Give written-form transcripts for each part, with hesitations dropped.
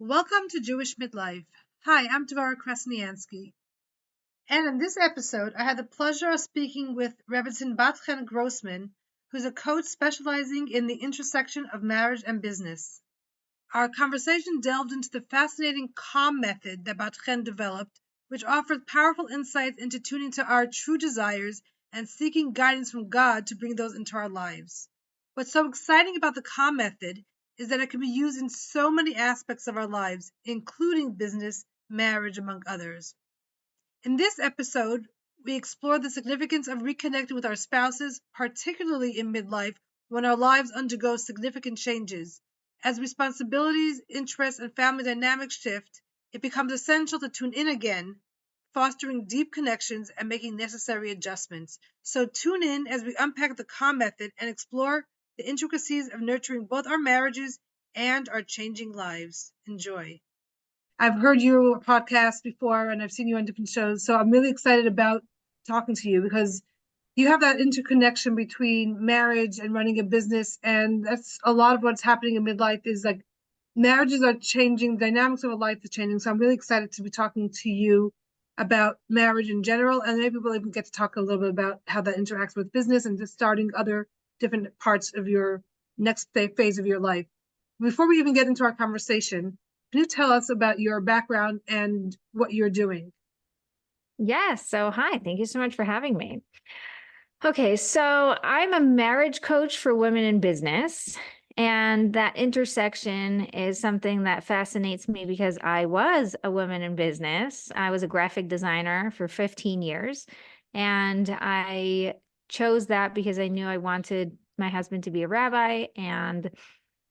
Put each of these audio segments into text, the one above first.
Welcome to Jewish Midlife. Hi, I'm Devora Krasnianski. And in this episode, I had the pleasure of speaking with Rebbetzin Bat Chen Grossman, who's a coach specializing in the intersection of marriage and business. Our conversation delved into the fascinating C.A.L.M method that Bat Chen developed, which offers powerful insights into tuning to our true desires and seeking guidance from God to bring those into our lives. What's so exciting about the C.A.L.M method is that it can be used in so many aspects of our lives, including business, marriage, among others. In this episode, we explore the significance of reconnecting with our spouses, particularly in midlife when our lives undergo significant changes. As responsibilities, interests, and family dynamics shift, it becomes essential to tune in again, fostering deep connections and making necessary adjustments. So tune in as we unpack the C.A.L.M method and explore the intricacies of nurturing both our marriages and our changing lives. Enjoy. I've heard your podcast before and I've seen you on different shows, so I'm really excited about talking to you because you have that interconnection between marriage and running a business, and that's a lot of what's happening in midlife is like marriages are changing, the dynamics of a life is changing. So I'm really excited to be talking to you about marriage in general, and maybe we'll even get to talk a little bit about how that interacts with business and just starting other different parts of your next phase of your life. Before we even get into our conversation, can you tell us about your background and what you're doing? Yes. So, hi, thank you so much for having me. Okay. So, I'm a marriage coach for women in business. And that intersection is something that fascinates me because I was a woman in business. I was a graphic designer for 15 years. And I chose that because I knew I wanted my husband to be a rabbi and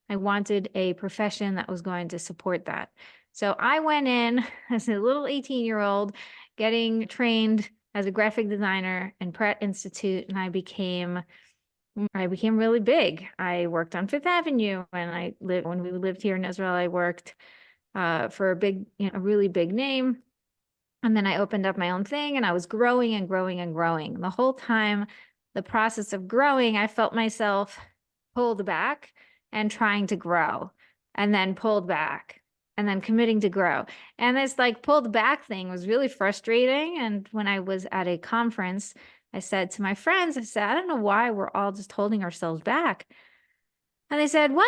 I wanted a profession that was going to support that. So I went in as a little 18-year-old getting trained as a graphic designer in Pratt Institute, and I became really big. I worked on Fifth Avenue, and when we lived here in Israel, I worked for a really big name. And then I opened up my own thing, and I was growing and growing and growing. The whole time, the process of growing, I felt myself pulled back and trying to grow, and then pulled back and then committing to grow. And this like pulled back thing was really frustrating. And when I was at a conference, I said to my friends, I don't know why we're all just holding ourselves back. And they said, well,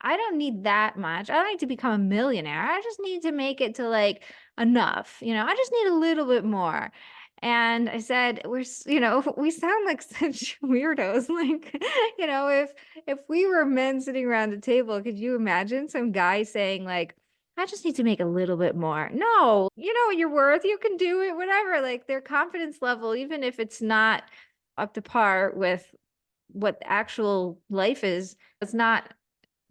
I don't need that much. I don't need to become a millionaire. I just need to make it to like enough. I just need a little bit more. And I said, we sound like such weirdos. Like, if we were men sitting around the table, could you imagine some guy saying like, I just need to make a little bit more? No, you know what you're worth. You can do it, whatever. Like their confidence level, even if it's not up to par with what actual life is, it's not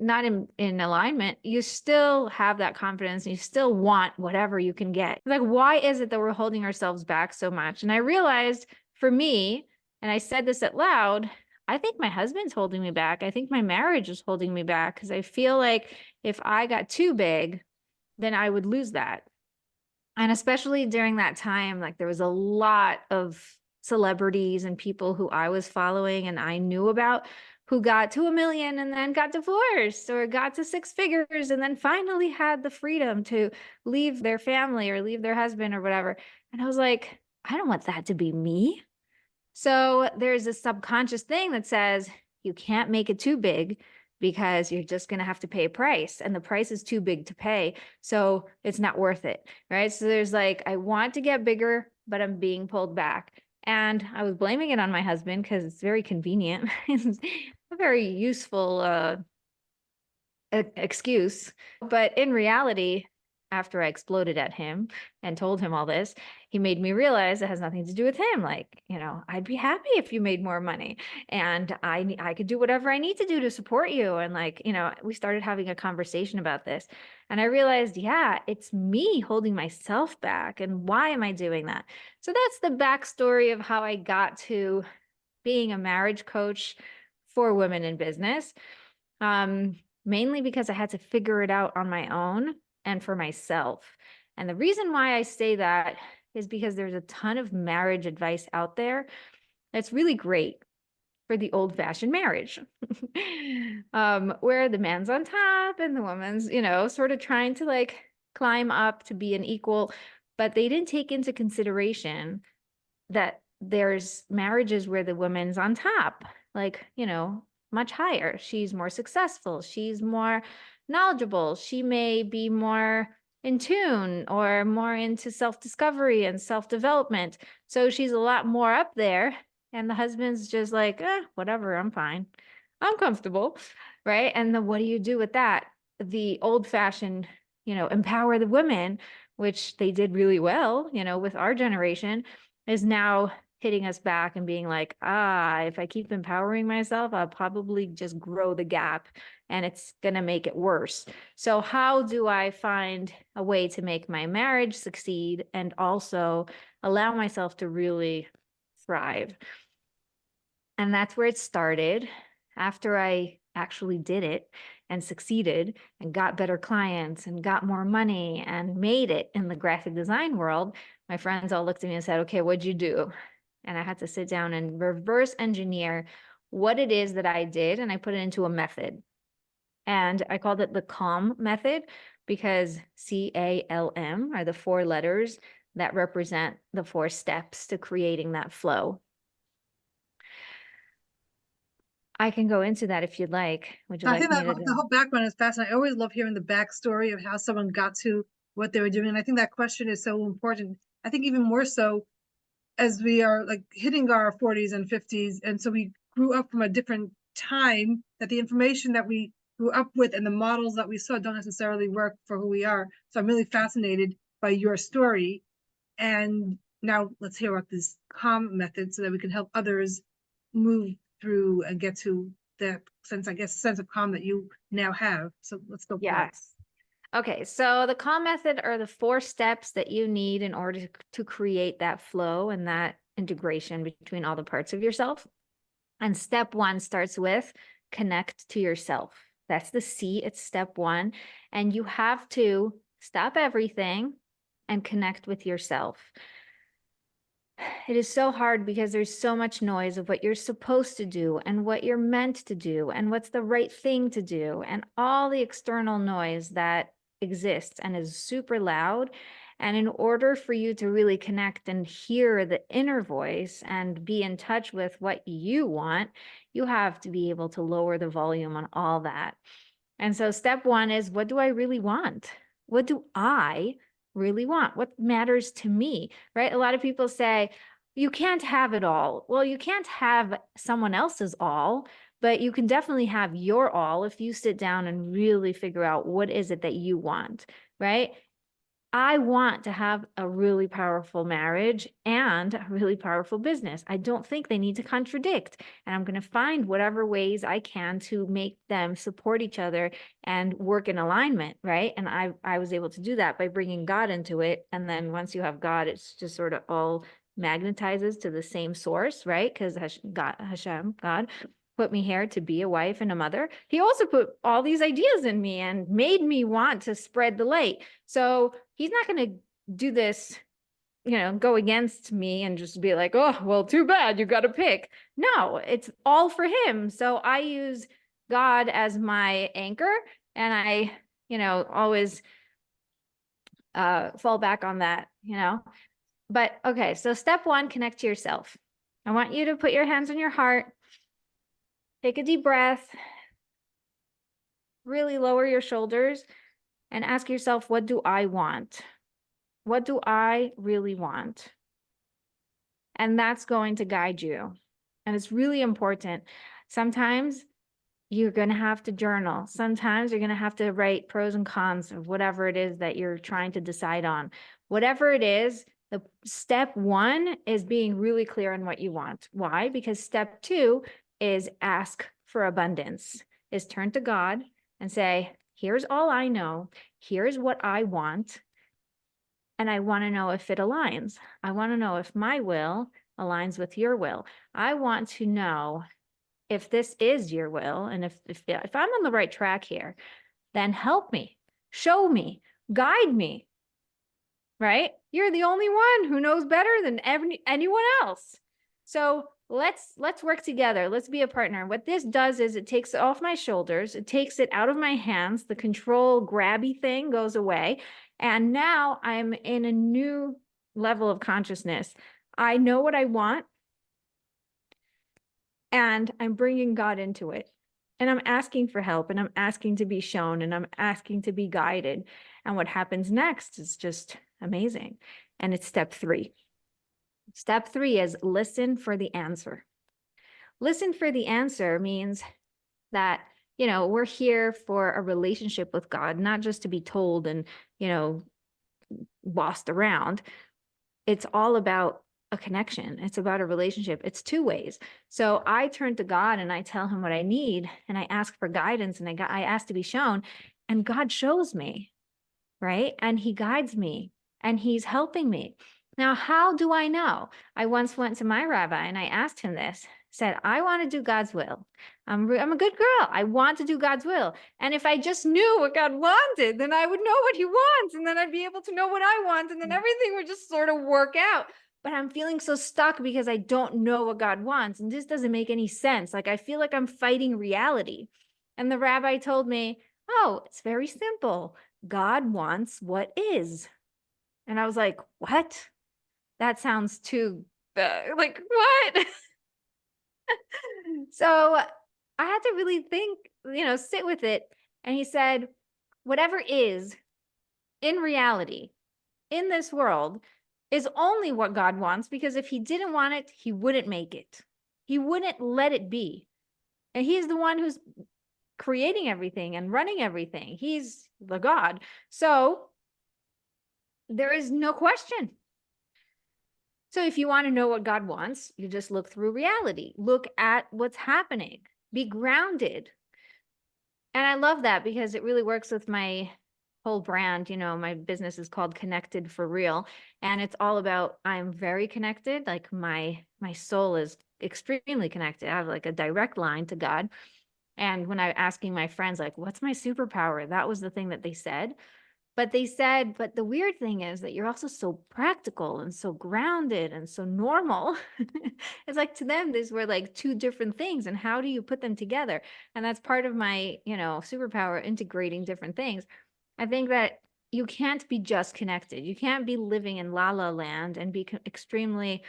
in alignment, you still have that confidence and you still want whatever you can get. Like, why is it that we're holding ourselves back so much? And I realized for me, and I said this out loud, I think my husband's holding me back. I think my marriage is holding me back because I feel like if I got too big, then I would lose that. And especially during that time, like there was a lot of celebrities and people who I was following and I knew about who got to 1 million and then got divorced or got to 6 figures and then finally had the freedom to leave their family or leave their husband or whatever. And I was like, I don't want that to be me. So there's a subconscious thing that says you can't make it too big because you're just going to have to pay a price and the price is too big to pay. So it's not worth it. Right. So there's like, I want to get bigger, but I'm being pulled back. And I was blaming it on my husband because it's very convenient. It's a very useful excuse. But in reality, after I exploded at him and told him all this, he made me realize it has nothing to do with him. Like, I'd be happy if you made more money and I could do whatever I need to do to support you. And like, we started having a conversation about this and I realized, yeah, it's me holding myself back. And why am I doing that? So that's the backstory of how I got to being a marriage coach for women in business. Mainly because I had to figure it out on my own and for myself. And the reason why I say that is because there's a ton of marriage advice out there that's really great. for the old-fashioned marriage, where the man's on top and the woman's, sort of trying to like climb up to be an equal, but they didn't take into consideration that there's marriages where the woman's on top, like, much higher. She's more successful. She's more knowledgeable. She may be more in tune or more into self-discovery and self-development. So she's a lot more up there. And the husband's just like, whatever, I'm fine. I'm comfortable. Right. And then what do you do with that? The old-fashioned, empower the women, which they did really well, with our generation, is now hitting us back and being like, if I keep empowering myself, I'll probably just grow the gap and it's going to make it worse. So how do I find a way to make my marriage succeed and also allow myself to really thrive? And that's where it started. After I actually did it and succeeded and got better clients and got more money and made it in the graphic design world, my friends all looked at me and said, okay, what'd you do? And I had to sit down and reverse engineer what it is that I did. And I put it into a method. And I called it the C.A.L.M method because C.A.L.M are the 4 letters that represent the 4 steps to creating that flow. I can go into that if you'd like. Would you I like think me that to? the whole background is fascinating. I always love hearing the backstory of how someone got to what they were doing. And I think that question is so important. I think even more so as we are like hitting our 40s and 50s. And so we grew up from a different time, that the information that we grew up with and the models that we saw don't necessarily work for who we are. So I'm really fascinated by your story. And now let's hear about this C.A.L.M method so that we can help others move through and get to the sense of calm that you now have. So let's go for it. Yes. Okay, so the C.A.L.M method are the 4 steps that you need in order to create that flow and that integration between all the parts of yourself. And step 1 starts with connect to yourself. That's the C, it's step 1. And you have to stop everything and connect with yourself. It is so hard because there's so much noise of what you're supposed to do and what you're meant to do and what's the right thing to do and all the external noise that exists and is super loud. And in order for you to really connect and hear the inner voice and be in touch with what you want, you have to be able to lower the volume on all that. And so step 1 is, what do I really want? What do I really want? What matters to me, right? A lot of people say, you can't have it all. Well, you can't have someone else's all, but you can definitely have your all if you sit down and really figure out what is it that you want, right? I want to have a really powerful marriage and a really powerful business. I don't think they need to contradict. And I'm going to find whatever ways I can to make them support each other and work in alignment, right? And I was able to do that by bringing God into it. And then once you have God, it's just sort of all magnetizes to the same source, right? Because Hashem, God, put me here to be a wife and a mother. He also put all these ideas in me and made me want to spread the light. So he's not going to do this, go against me and just be like, oh, well, too bad, you got to pick. No, it's all for him. So I use God as my anchor, and I, always fall back on that, But okay, so step 1, connect to yourself. I want you to put your hands on your heart. Take a deep breath, really lower your shoulders and ask yourself, what do I want? What do I really want? And that's going to guide you. And it's really important. Sometimes you're going to have to journal. Sometimes you're going to have to write pros and cons of whatever it is that you're trying to decide on. Whatever it is, the step 1 is being really clear on what you want. Why? Because step 2 is ask for abundance, is turn to God and say, here's all I know. Here's what I want. And I want to know if it aligns. I want to know if my will aligns with your will. I want to know if this is your will, and if I'm on the right track here, then help me, show me, guide me, right? You're the only one who knows better than anyone else. So let's work together. Let's be a partner. What this does is it takes it off my shoulders. It takes it out of my hands. The control grabby thing goes away. And now I'm in a new level of consciousness. I know what I want, and I'm bringing God into it. And I'm asking for help, and I'm asking to be shown, and I'm asking to be guided. And what happens next is just amazing. And it's step 3. Step 3 is listen for the answer. Listen for the answer means that, we're here for a relationship with God, not just to be told and, bossed around. It's all about a connection. It's about a relationship. It's 2 ways. So I turn to God and I tell him what I need, and I ask for guidance, and I ask to be shown, and God shows me, right? And he guides me, and he's helping me. Now, how do I know? I once went to my rabbi and I asked him this, said, I want to do God's will. I'm a good girl. I want to do God's will. And if I just knew what God wanted, then I would know what he wants. And then I'd be able to know what I want. And then everything would just sort of work out. But I'm feeling so stuck because I don't know what God wants. And this doesn't make any sense. Like, I feel like I'm fighting reality. And the rabbi told me, oh, it's very simple. God wants what is. And I was like, what? That sounds too, like, what? So I had to really think, sit with it. And he said, whatever is in reality, in this world, is only what God wants, because if he didn't want it, he wouldn't make it. He wouldn't let it be. And he's the one who's creating everything and running everything. He's the God. So there is no question. So if you want to know what God wants, you just look through reality. Look at what's happening. Be grounded. And I love that because it really works with my whole brand. My business is called Connected for Real. And it's all about, I'm very connected. Like my soul is extremely connected. I have like a direct line to God. And when I'm asking my friends, like, what's my superpower? That was the thing that they said. But they said, but the weird thing is that you're also so practical and so grounded and so normal. It's like, to them, these were like 2 different things. And how do you put them together? And that's part of my, superpower, integrating different things. I think that you can't be just connected. You can't be living in la la land and be extremely,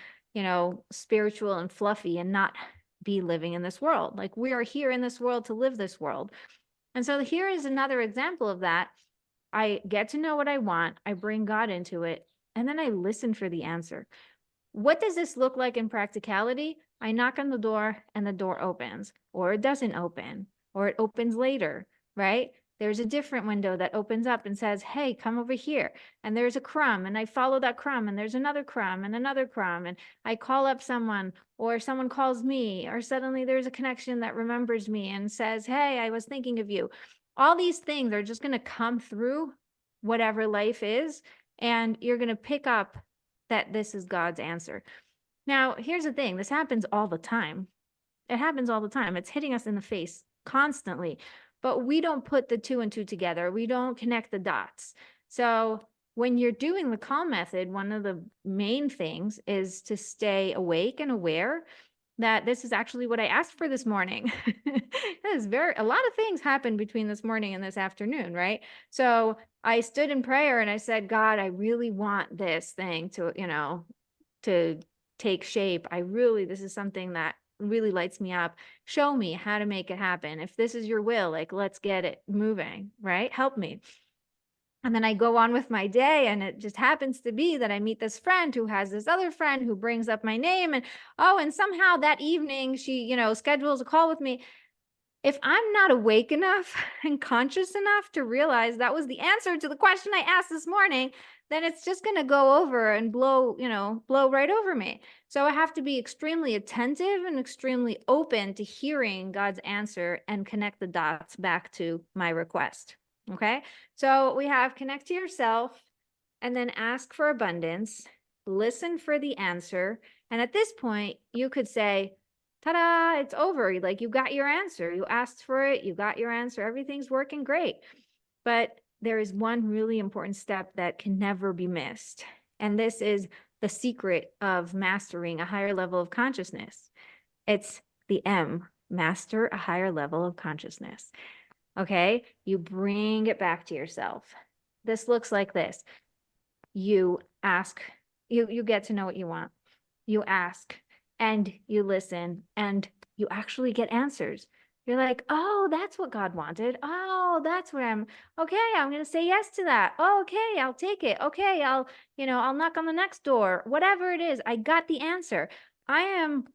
spiritual and fluffy and not be living in this world. Like, we are here in this world to live this world. And so here is another example of that. I get to know what I want. I bring God into it, and then I listen for the answer. What does this look like in practicality? I knock on the door and the door opens, or it doesn't open, or it opens later, right? There's a different window that opens up and says, hey, come over here. And there's a crumb, and I follow that crumb, and there's another crumb and another crumb. And I call up someone, or someone calls me, or suddenly there's a connection that remembers me and says, hey, I was thinking of you. All these things are just going to come through whatever life is, and you're going to pick up that this is God's answer. Now, here's the thing. This happens all the time. It happens all the time. It's hitting us in the face constantly, but we don't put the 2 and 2 together. We don't connect the dots. So when you're doing the C.A.L.M method, one of the main things is to stay awake and aware that this is actually what I asked for this morning. A lot of things happened between this morning and this afternoon, right? So I stood in prayer and I said, God, I really want this thing to take shape. This is something that really lights me up. Show me how to make it happen. If this is your will, like, let's get it moving, right? Help me. And then I go on with my day, and it just happens to be that I meet this friend who has this other friend who brings up my name. And somehow that evening she, schedules a call with me. If I'm not awake enough and conscious enough to realize that was the answer to the question I asked this morning, then it's just going to go over and blow right over me. So I have to be extremely attentive and extremely open to hearing God's answer and connect the dots back to my request. Okay, so we have connect to yourself, and then ask for abundance, listen for the answer. And at this point, you could say, ta-da, it's over. Like, you got your answer. You asked for it. You got your answer. Everything's working great. But there is one really important step that can never be missed. And this is the secret of mastering a higher level of consciousness. It's the M, master a higher level of consciousness. Okay, you bring it back to yourself. This looks like this. You ask, you get to know what you want. You ask and you listen and you actually get answers. You're like, oh, that's what God wanted. Oh, that's where I'm going to say yes to that. Oh, okay, I'll take it. Okay, I'll knock on the next door. Whatever it is, I got the answer. I am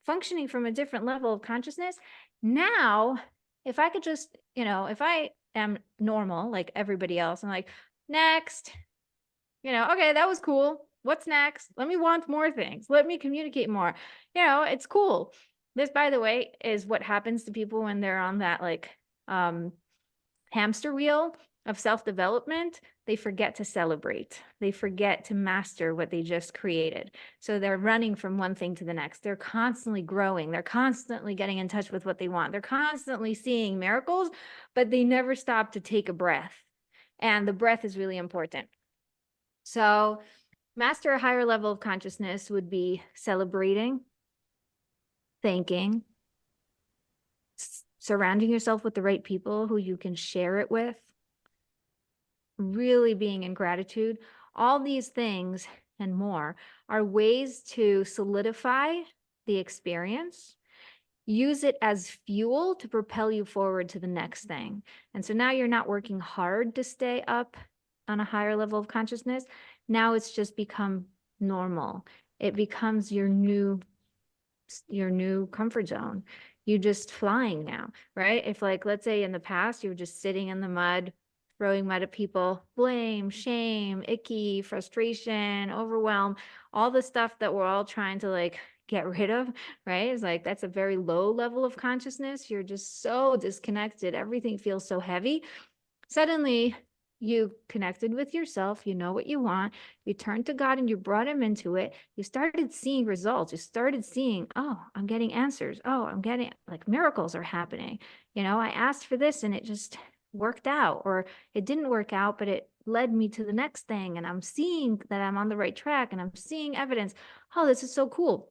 functioning from a different level of consciousness. Now, if I could just, if I am normal like everybody else, I'm like, next, okay, that was cool. What's next? Let me want more things. Let me communicate more. It's cool. This, by the way, is what happens to people when they're on that hamster wheel of self-development. They forget to celebrate. They forget to master what they just created. So they're running from one thing to the next. They're constantly growing. They're constantly getting in touch with what they want. They're constantly seeing miracles, but they never stop to take a breath. And the breath is really important. So master a higher level of consciousness would be celebrating, thanking, surrounding yourself with the right people who you can share it with, really being in gratitude. All these things and more are ways to solidify the experience, use it as fuel to propel you forward to the next thing. And so now you're not working hard to stay up on a higher level of consciousness. Now it's just become normal. It becomes your new comfort zone. You're just flying now, right? If let's say in the past, you were just sitting in the mud, throwing mud at people, blame, shame, icky, frustration, overwhelm, all the stuff that we're all trying to get rid of, right? It's that's a very low level of consciousness. You're just so disconnected. Everything feels so heavy. Suddenly you connected with yourself, you know what you want, you turned to God and you brought him into it. You started seeing results. You started seeing, oh, I'm getting answers. Oh, I'm getting miracles are happening. I asked for this and it just worked out, or it didn't work out, but it led me to the next thing. And I'm seeing that I'm on the right track and I'm seeing evidence. Oh, this is so cool.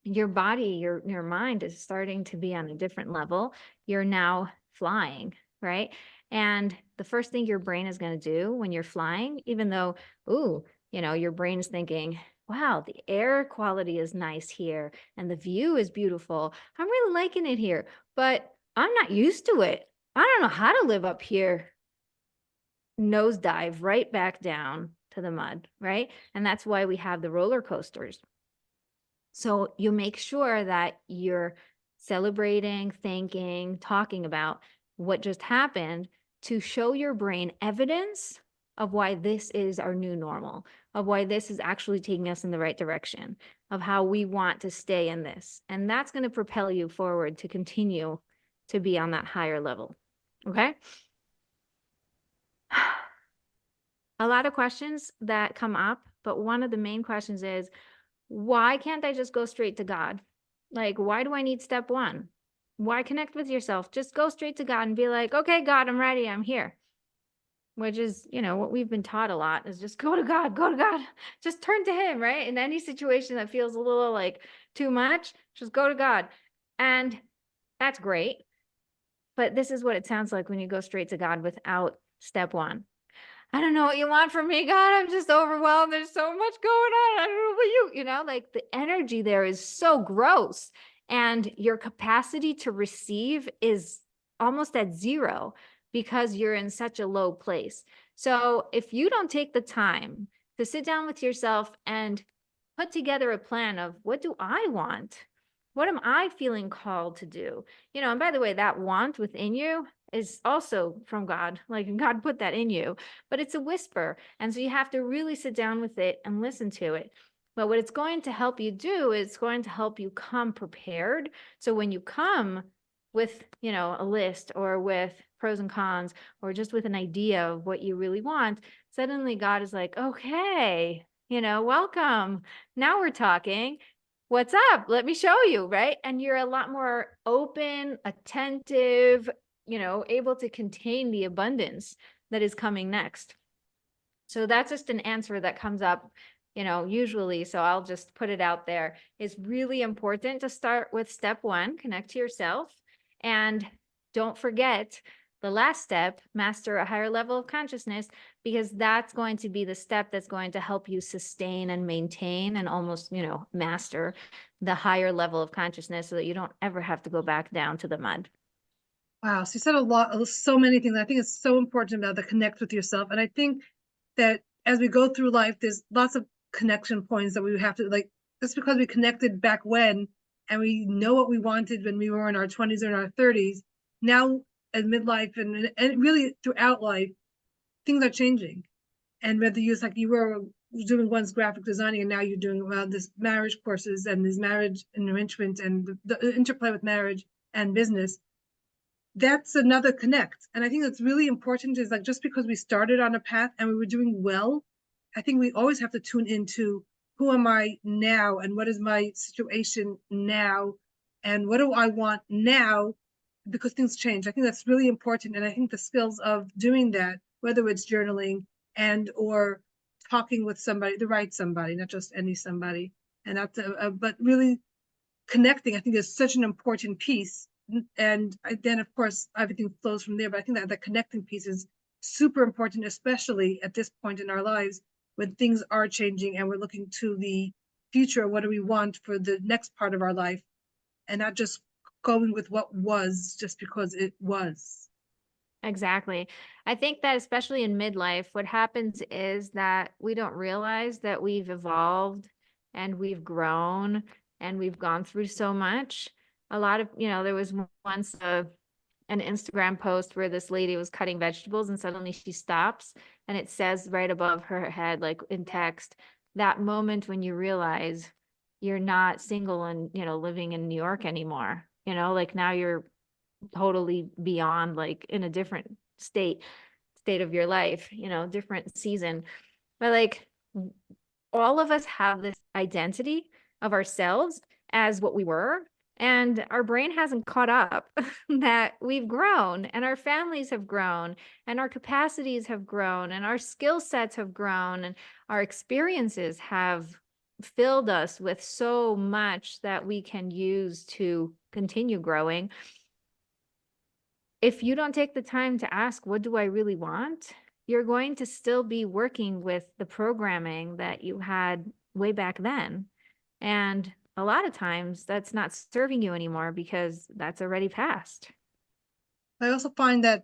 Your body, your mind is starting to be on a different level. You're now flying, right? And the first thing your brain is going to do when you're flying, even though, your brain is thinking, wow, the air quality is nice here and the view is beautiful. I'm really liking it here, but I'm not used to it. I don't know how to live up here. Nosedive right back down to the mud, right? And that's why we have the roller coasters. So you make sure that you're celebrating, thanking, talking about what just happened to show your brain evidence of why this is our new normal, of why this is actually taking us in the right direction, of how we want to stay in this. And that's going to propel you forward to continue to be on that higher level. Okay? A lot of questions that come up, but one of the main questions is, why can't I just go straight to God? Why do I need step one? Why connect with yourself? Just go straight to God and be like, okay, God, I'm ready. I'm here. Which is, what we've been taught a lot is just go to God, just turn to him, right? In any situation that feels a little too much, just go to God. And that's great. But this is what it sounds like when you go straight to God without step one. I don't know what you want from me, God. I'm just overwhelmed. There's so much going on. I don't know what the energy there is so gross. And your capacity to receive is almost at zero because you're in such a low place. So if you don't take the time to sit down with yourself and put together a plan of what do I want? What am I feeling called to do? And by the way, that want within you is also from God. God put that in you, but it's a whisper. And so you have to really sit down with it and listen to it. But what it's going to help you do is it's going to help you come prepared. So when you come with, a list or with pros and cons, or just with an idea of what you really want, suddenly God is like, okay, welcome. Now we're talking. What's up? Let me show you, right? And you're a lot more open, attentive, able to contain the abundance that is coming next. So that's just an answer that comes up usually, so I'll just put it out there, it's really important to start with step one, connect to yourself. And don't forget the last step, master a higher level of consciousness, because that's going to be the step that's going to help you sustain and maintain and almost, master the higher level of consciousness so that you don't ever have to go back down to the mud. Wow. So you said a lot, so many things. I think it's so important now to connect with yourself. And I think that as we go through life, there's lots of connection points that we have to like, just because we connected back when, and we know what we wanted when we were in our 20s or in our 30s, now at midlife and really throughout life, things are changing. And whether you, like you were doing once graphic designing and now you're doing this marriage courses and this marriage enrichment and the interplay with marriage and business, that's another connect. And I think that's really important is like just because we started on a path and we were doing well, I think we always have to tune into who am I now and what is my situation now and what do I want now, because things change. I think that's really important. And I think the skills of doing that, whether it's journaling and or talking with somebody, the right somebody, not just any somebody, and that's but really connecting, I think is such an important piece. And then of course everything flows from there. But I think that the connecting piece is super important, especially at this point in our lives when things are changing and we're looking to the future. What do we want for the next part of our life, and not just going with what was just because it was. Exactly. I think that especially in midlife, what happens is that we don't realize that we've evolved and we've grown and we've gone through so much. A lot of, there was once an Instagram post where this lady was cutting vegetables and suddenly she stops and it says right above her head, like in text, that moment when you realize you're not single and, living in New York anymore, like now you're totally beyond, like in a different state of your life, different season. But like all of us have this identity of ourselves as what we were, and our brain hasn't caught up that we've grown and our families have grown and our capacities have grown and our skill sets have grown and our experiences have filled us with so much that we can use to continue growing. If you don't take the time to ask, what do I really want? You're going to still be working with the programming that you had way back then. And a lot of times that's not serving you anymore because that's already passed. I also find that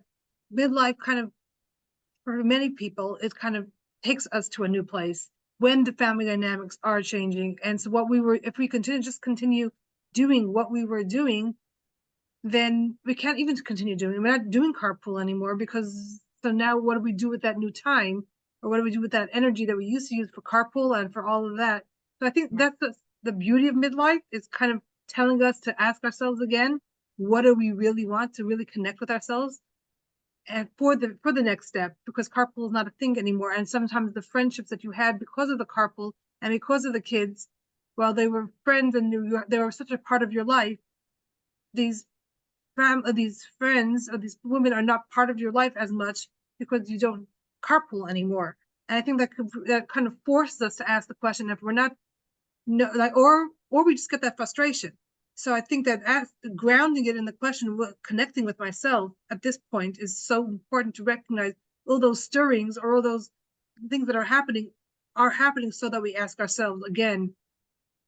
midlife kind of, for many people, it kind of takes us to a new place when the family dynamics are changing. And so what we were, if we continue doing what we were doing, then we can't even continue doing. We're not doing carpool anymore because so now what do we do with that new time, or what do we do with that energy that we used to use for carpool and for all of that? So I think that's the beauty of midlife, is kind of telling us to ask ourselves again, what do we really want, to really connect with ourselves and for the next step, because carpool is not a thing anymore. And sometimes the friendships that you had because of the carpool and because of the kids, while they were friends and they were such a part of your life, these friends or these women are not part of your life as much because you don't carpool anymore. And I think that kind of forces us to ask the question, if we're not, no, like, or we just get that frustration. So I think that grounding it in the question, connecting with myself at this point, is so important to recognize all those stirrings or all those things that are happening so that we ask ourselves again,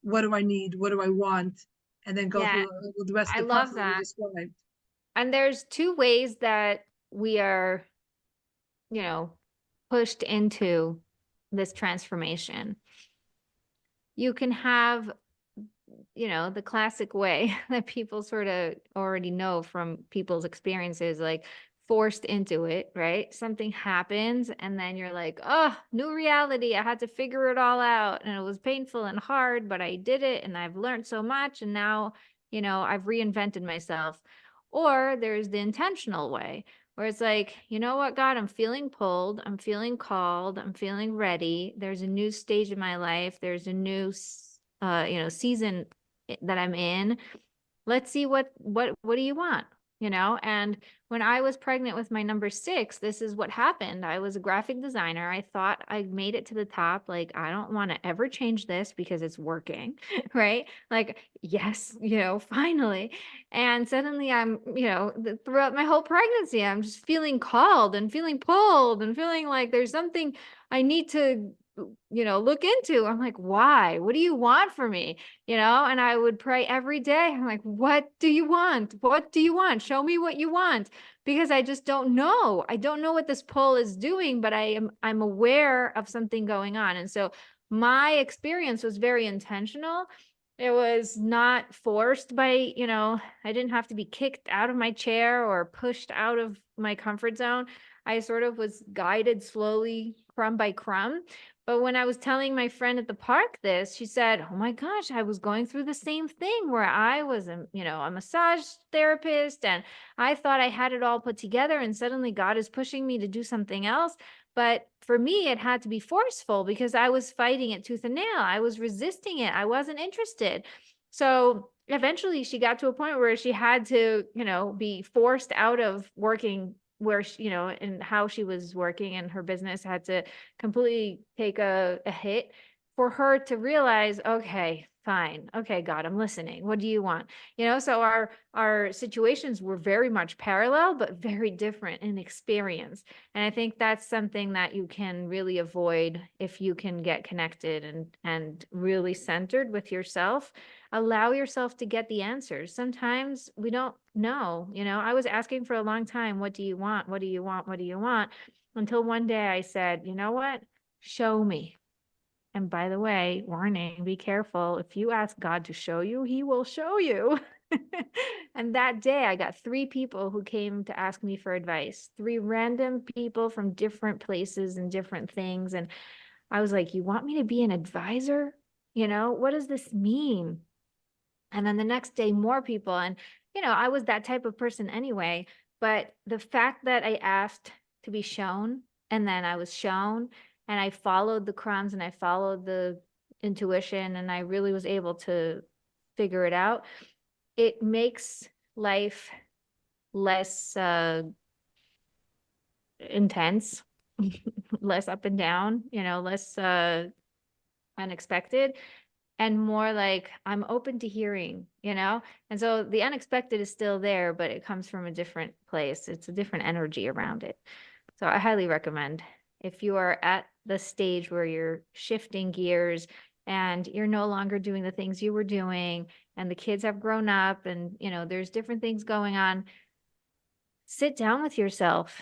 what do I need? What do I want? And then go Yeah, through the rest I of the process love that you that. described. And there's two ways that we are, pushed into this transformation. You can have, the classic way that people sort of already know from people's experiences, like forced into it, right? Something happens and then you're like, oh, new reality. I had to figure it all out. And it was painful and hard, but I did it and I've learned so much. And now, I've reinvented myself. Or there's the intentional way where it's like, you know what, God, I'm feeling pulled. I'm feeling called. I'm feeling ready. There's a new stage in my life. There's a new season that I'm in. Let's see what do you want? And when I was pregnant with my number 6, this is what happened. I was a graphic designer. I thought I made it to the top. Like, I don't want to ever change this because it's working, right? Like, yes, finally. And suddenly throughout my whole pregnancy, I'm just feeling called and feeling pulled and feeling like there's something I need to look into. I'm like, why? What do you want from me? And I would pray every day. I'm like, what do you want? What do you want? Show me what you want, because I just don't know. I don't know what this pull is doing, but I'm aware of something going on. And so my experience was very intentional. It was not forced by, I didn't have to be kicked out of my chair or pushed out of my comfort zone. I sort of was guided slowly, crumb by crumb. But when I was telling my friend at the park this, she said, "Oh my gosh, I was going through the same thing where I was a massage therapist, and I thought I had it all put together, and suddenly God is pushing me to do something else." But for me, it had to be forceful because I was fighting it tooth and nail. I was resisting it. I wasn't interested. So eventually she got to a point where she had to, be forced out of working where she, and how she was working, and her business had to completely take a hit for her to realize, okay, fine. Okay, God, I'm listening. What do you want? So our situations were very much parallel, but very different in experience. And I think that's something that you can really avoid if you can get connected and really centered with yourself. Allow yourself to get the answers. Sometimes we don't know. I was asking for a long time, what do you want? What do you want? What do you want? Until one day I said, you know what? Show me. And by the way, warning, be careful. If you ask God to show you, he will show you. And that day I got 3 people who came to ask me for advice, 3 random people from different places and different things. And I was like, you want me to be an advisor? What does this mean? And then the next day, more people. And, I was that type of person anyway. But the fact that I asked to be shown, and then I was shown, and I followed the crumbs and I followed the intuition, and I really was able to figure it out, it makes life less intense, less up and down, less unexpected, and more like I'm open to hearing, And so the unexpected is still there, but it comes from a different place. It's a different energy around it. So I highly recommend, if you are at the stage where you're shifting gears and you're no longer doing the things you were doing, and the kids have grown up, and there's different things going on, sit down with yourself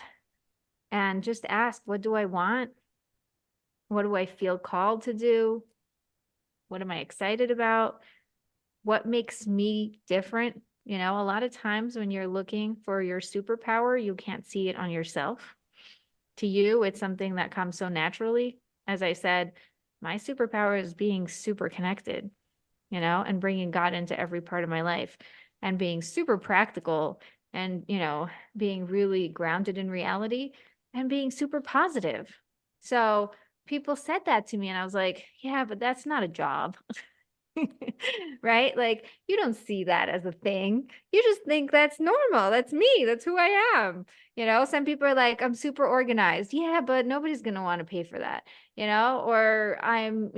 and just ask, what do I want? What do I feel called to do? What am I excited about? What makes me different? A lot of times when you're looking for your superpower, you can't see it on yourself. To you, it's something that comes so naturally. As I said, my superpower is being super connected, and bringing God into every part of my life, and being super practical, and, being really grounded in reality, and being super positive. So people said that to me, and I was like, yeah, but that's not a job. Right? Like, you don't see that as a thing. You just think that's normal. That's me. That's who I am. Some people are like, I'm super organized. Yeah, but nobody's going to want to pay for that, or I'm,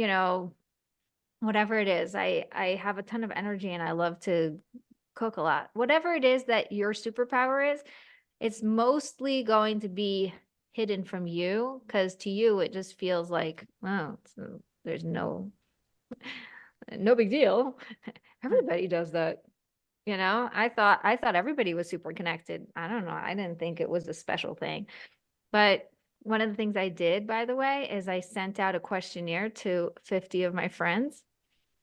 whatever it is. I have a ton of energy and I love to cook a lot. Whatever it is that your superpower is, it's mostly going to be hidden from you, because to you it just feels like, oh, there's no big deal. Everybody does that. I thought everybody was super connected. I don't know. I didn't think it was a special thing. But one of the things I did, by the way, is I sent out a questionnaire to 50 of my friends,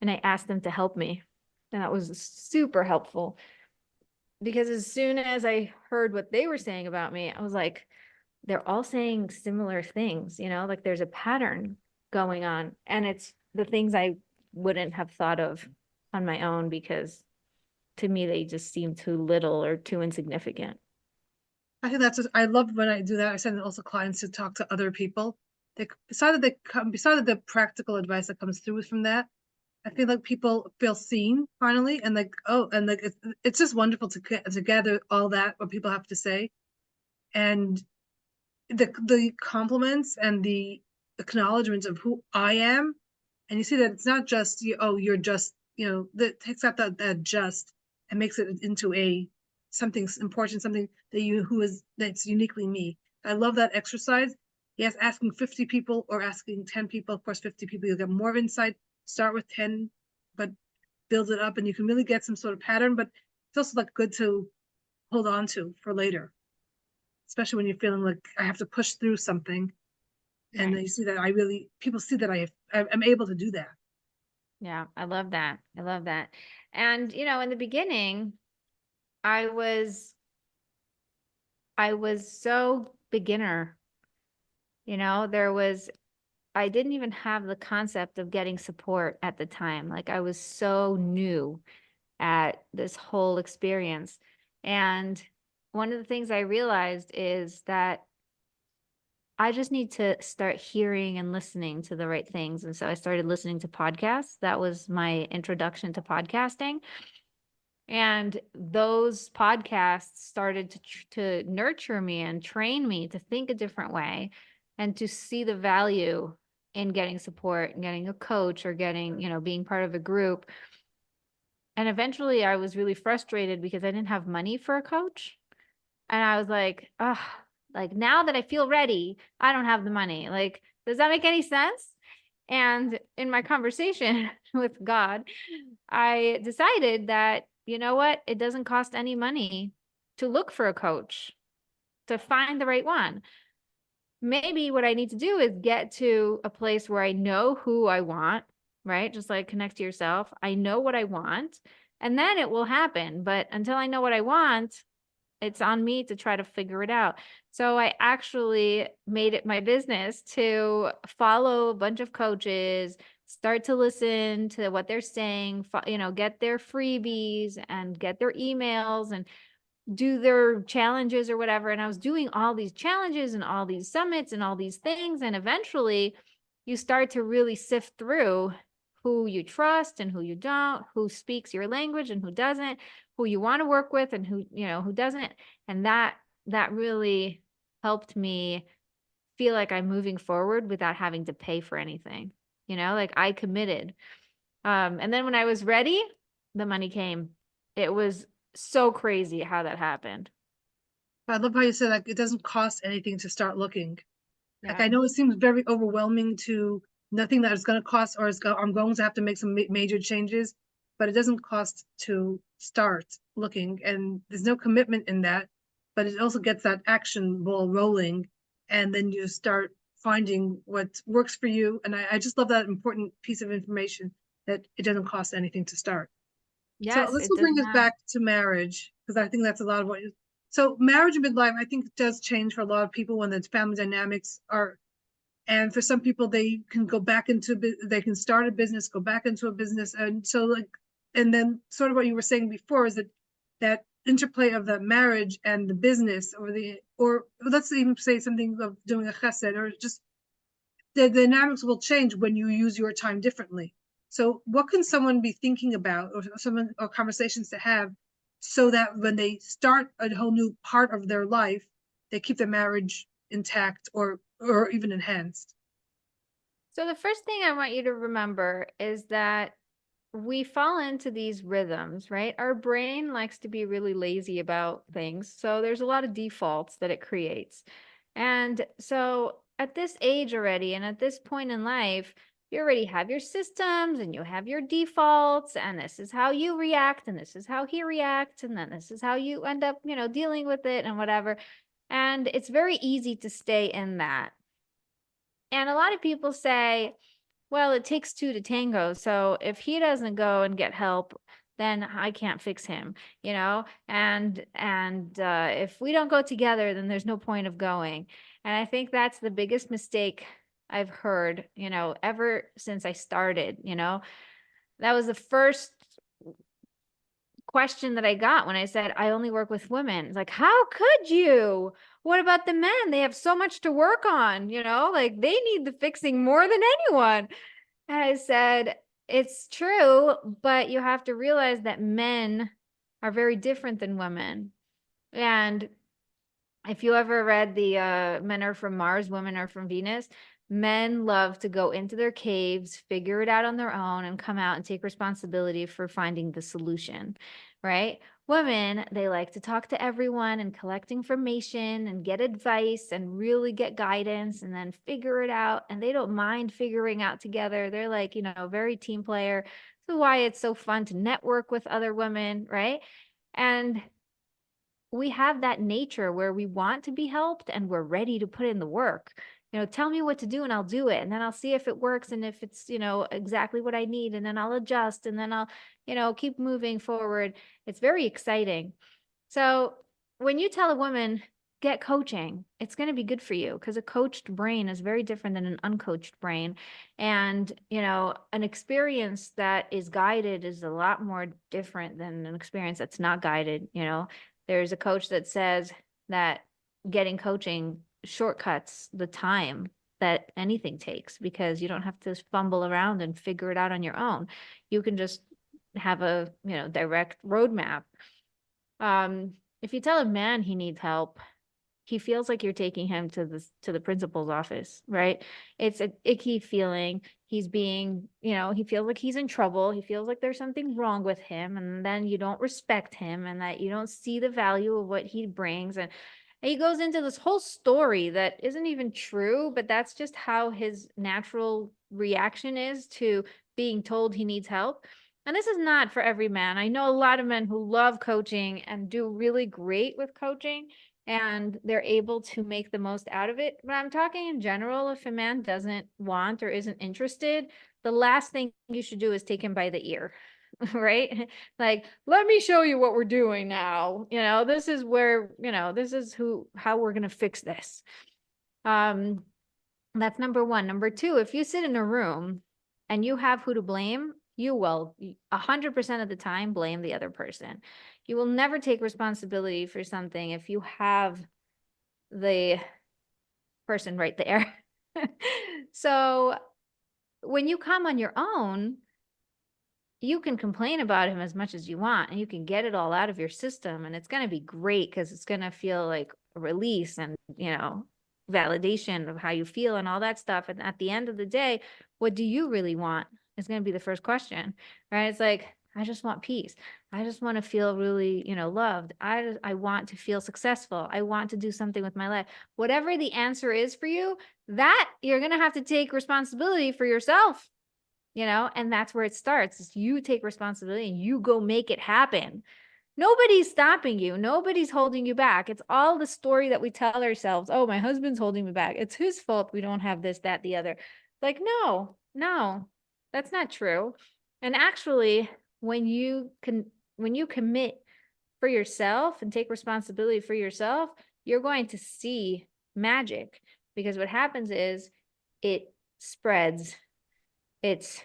and I asked them to help me. And that was super helpful, because as soon as I heard what they were saying about me, I was like, they're all saying similar things, like there's a pattern going on. And it's the things I wouldn't have thought of on my own, because to me, they just seem too little or too insignificant. I think I love when I do that. I send also clients to talk to other people. Beside the practical advice that comes through from that, I feel like people feel seen finally, and like, oh, and like it's just wonderful to gather all that what people have to say, and the compliments and the acknowledgments of who I am, and you see that it's not just you. Oh, you're just that takes out that just and makes it into a something important, something that that's uniquely me. I love that exercise. Yes, asking 50 people or asking 10 people, of course, 50 people, you'll get more insight. Start with 10, but build it up, and you can really get some sort of pattern. But it's also like good to hold on to for later, especially when you're feeling like I have to push through something, and Right. you see that people see that I'm able to do that. Yeah, I love that. I love that. And in the beginning, I was I was so beginner. I didn't even have the concept of getting support at the time. Like I was so new at this whole experience. And one of the things I realized is that I just need to start hearing and listening to the right things. And so I started listening to podcasts. That was my introduction to podcasting. And those podcasts started to nurture me and train me to think a different way and to see the value in getting support and getting a coach or getting, being part of a group. And eventually I was really frustrated because I didn't have money for a coach. And I was like, oh, like now that I feel ready, I don't have the money. Like, does that make any sense? And in my conversation with God, I decided that, you know what? It doesn't cost any money to look for a coach, to find the right one. Maybe what I need to do is get to a place where I know who I want, right? Just like connect to yourself. I know what I want, and then it will happen. But until I know what I want, it's on me to try to figure it out. So I actually made it my business to follow a bunch of coaches, start to listen to what they're saying, get their freebies and get their emails and do their challenges or whatever. And I was doing all these challenges and all these summits and all these things. And eventually you start to really sift through who you trust and who you don't, who speaks your language and who doesn't, who you want to work with and who doesn't. And that really helped me feel like I'm moving forward without having to pay for anything. Like I committed. And then when I was ready, the money came. It was so crazy how that happened. I love how you said like it doesn't cost anything to start looking. Like Yeah. I know it seems very overwhelming to nothing that is going to cost, or I'm going to have to make some major changes, but it doesn't cost to start looking, and there's no commitment in that, but it also gets that action ball rolling, and then you start finding what works for you. And I just love that important piece of information that it doesn't cost anything to start. So Yes, let's it does bring us not. back to marriage, because I think that's a lot of what you. So marriage and midlife, I think, does change for a lot of people when the family dynamics are. And for some people, they can go back into they can start a business, go back into a business, and so like, and then sort of what you were saying before is that that interplay of the marriage and the business, or let's even say something of doing a chesed, or just the dynamics will change when you use your time differently. So what can someone be thinking about, or conversations to have, so that when they start a whole new part of their life, they keep their marriage intact or even enhanced? So the first thing I want you to remember is that we fall into these rhythms, right? Our brain likes to be really lazy about things. So there's a lot of defaults that it creates. And so at this age already, and at this point in life, you already have your systems and you have your defaults, and this is how you react, and this is how he reacts, and then this is how you end up, dealing with it and whatever. And it's very easy to stay in that. And a lot of people say, well, it takes two to tango. So if he doesn't go and get help, then I can't fix him, and if we don't go together, then there's no point of going. And I think that's the biggest mistake I've heard, ever since I started. That was the first question that I got when I said I only work with women. It's like, how could you? What about the men? They have so much to work on, like they need the fixing more than anyone. And I said, It's true, but you have to realize that men are very different than women. And if you ever read the Men Are From Mars, Women Are From Venus, men love to go into their caves, figure it out on their own, and come out and take responsibility for finding the solution, right? Women, they like to talk to everyone and collect information and get advice and really get guidance and then figure it out. And they don't mind figuring out together. They're like, very team player. So why it's so fun to network with other women, right? And we have that nature where we want to be helped and we're ready to put in the work. Tell me what to do and I'll do it. And then I'll see if it works and if it's, exactly what I need. And then I'll adjust and then I'll, keep moving forward. It's very exciting. So when you tell a woman, get coaching, it's going to be good for you because a coached brain is very different than an uncoached brain. And, an experience that is guided is a lot more different than an experience that's not guided. There's a coach that says that getting coaching shortcuts the time that anything takes because you don't have to fumble around and figure it out on your own. You can just have a, direct roadmap. If you tell a man he needs help, he feels like you're taking him to the principal's office, right? It's an icky feeling. He's being, he feels like he's in trouble. He feels like there's something wrong with him. And then you don't respect him and that you don't see the value of what he brings. And he goes into this whole story that isn't even true, but that's just how his natural reaction is to being told he needs help. And this is not for every man. I know a lot of men who love coaching and do really great with coaching and they're able to make the most out of it. But I'm talking in general, if a man doesn't want or isn't interested, the last thing you should do is take him by the ear, right? Like, let me show you what we're doing now. This is where, this is how we're going to fix this. That's number one. Number two, if you sit in a room and you have who to blame, you will 100% of the time blame the other person. You will never take responsibility for something if you have the person right there. So when you come on your own, you can complain about him as much as you want and you can get it all out of your system and it's going to be great because it's going to feel like a release and, validation of how you feel and all that stuff. And at the end of the day, what do you really want is going to be the first question, right? It's like, I just want peace. I just want to feel really, loved. I want to feel successful. I want to do something with my life. Whatever the answer is for you, that you're going to have to take responsibility for yourself, and that's where it starts. Is you take responsibility and you go make it happen. Nobody's stopping you. Nobody's holding you back. It's all the story that we tell ourselves. Oh, my husband's holding me back. It's his fault we don't have this, that, the other. Like, no, that's not true. And actually, when you commit for yourself and take responsibility for yourself, you're going to see magic because what happens is it spreads. It's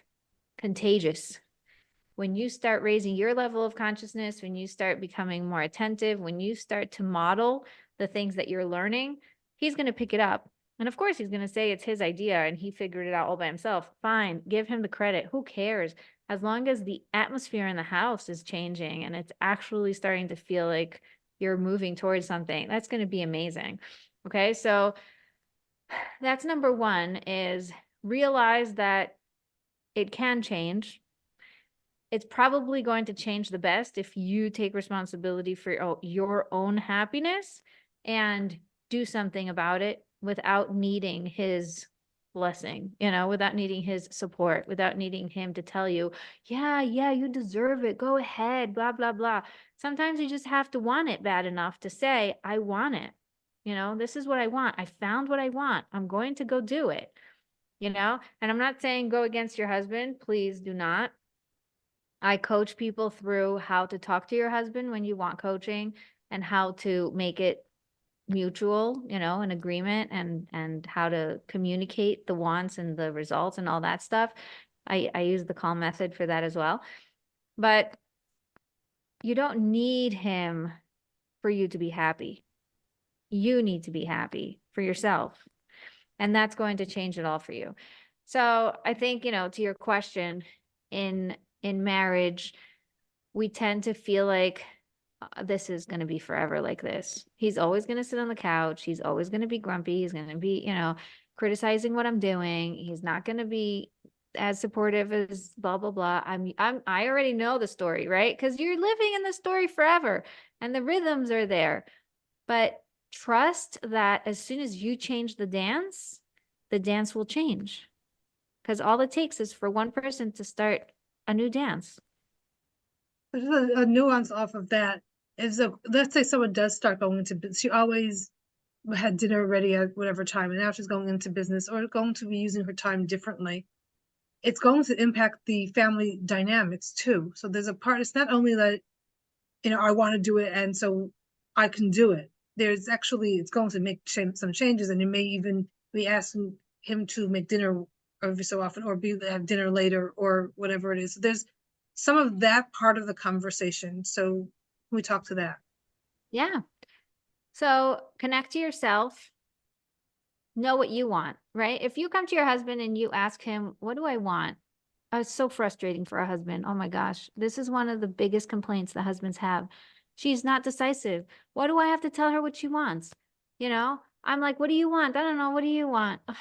contagious. When you start raising your level of consciousness, when you start becoming more attentive, when you start to model the things that you're learning, he's going to pick it up. And of course, he's going to say it's his idea and he figured it out all by himself. Fine, give him the credit. Who cares? As long as the atmosphere in the house is changing and it's actually starting to feel like you're moving towards something, that's going to be amazing. Okay, so that's number one, is realize that it can change. It's probably going to change the best if you take responsibility for your own happiness and do something about it without needing his blessing, without needing his support, without needing him to tell you, yeah, you deserve it. Go ahead, blah, blah, blah. Sometimes you just have to want it bad enough to say, I want it. This is what I want. I found what I want. I'm going to go do it, and I'm not saying go against your husband. Please do not. I coach people through how to talk to your husband when you want coaching and how to make it mutual, an agreement and how to communicate the wants and the results and all that stuff. I use the C.A.L.M method for that as well. But you don't need him for you to be happy. You need to be happy for yourself. And that's going to change it all for you. So I think, to your question, in marriage, we tend to feel like this is going to be forever like this. He's always going to sit on the couch. He's always going to be grumpy. He's going to be, criticizing what I'm doing. He's not going to be as supportive as blah, blah, blah. I already know the story, right? Because you're living in the story forever and the rhythms are there. But trust that as soon as you change the dance will change. Because all it takes is for one person to start a new dance. There's a nuance off of that is let's say someone does start going into business. She always had dinner ready at whatever time, and now she's going into business or going to be using her time differently. It's going to impact the family dynamics too. So there's a part, it's not only that, I want to do it and so I can do it. There's actually, it's going to make some changes, and it may even be asking him to make dinner every so often or have dinner later or whatever it is. So there's some of that part of the conversation. So we talk to that. Yeah. So connect to yourself. Know what you want, right? If you come to your husband and you ask him, what do I want? Oh, it's so frustrating for a husband. Oh my gosh. This is one of the biggest complaints the husbands have. She's not decisive. What do I have to tell her what she wants? I'm like, what do you want? I don't know. What do you want? Ugh.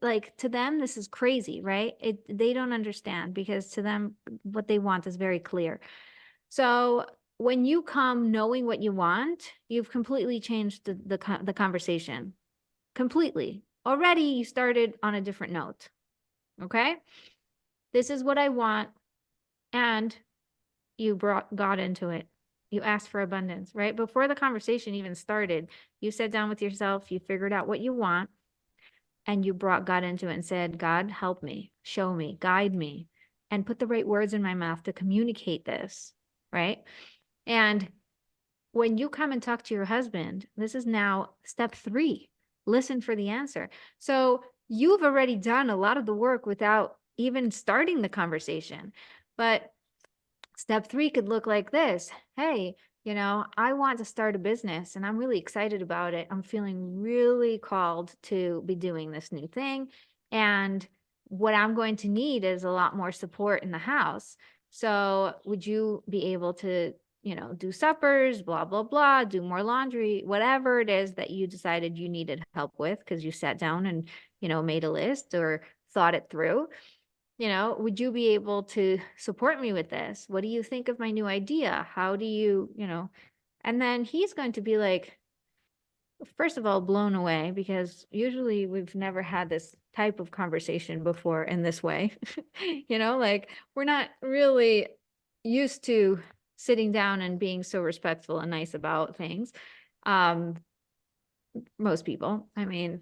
Like, to them, this is crazy, right? They don't understand, because to them, what they want is very clear. So when you come knowing what you want, you've completely changed the conversation. Completely. Already you started on a different note. Okay? This is what I want. And you brought God into it. You asked for abundance, right? Before the conversation even started, you sat down with yourself, you figured out what you want, and you brought God into it and said, God, help me, show me, guide me, and put the right words in my mouth to communicate this, right? And when you come and talk to your husband, this is now step 3. Listen for the answer. So you've already done a lot of the work without even starting the conversation. But step 3 could look like this. Hey, I want to start a business and I'm really excited about it. I'm feeling really called to be doing this new thing. And what I'm going to need is a lot more support in the house. So would you be able to do suppers, blah, blah, blah, do more laundry, whatever it is that you decided you needed help with because you sat down and, made a list or thought it through. Would you be able to support me with this? What do you think of my new idea? How do you, and then he's going to be like, first of all, blown away, because usually we've never had this type of conversation before in this way. Like, we're not really used to sitting down and being so respectful and nice about things. Most people, I mean,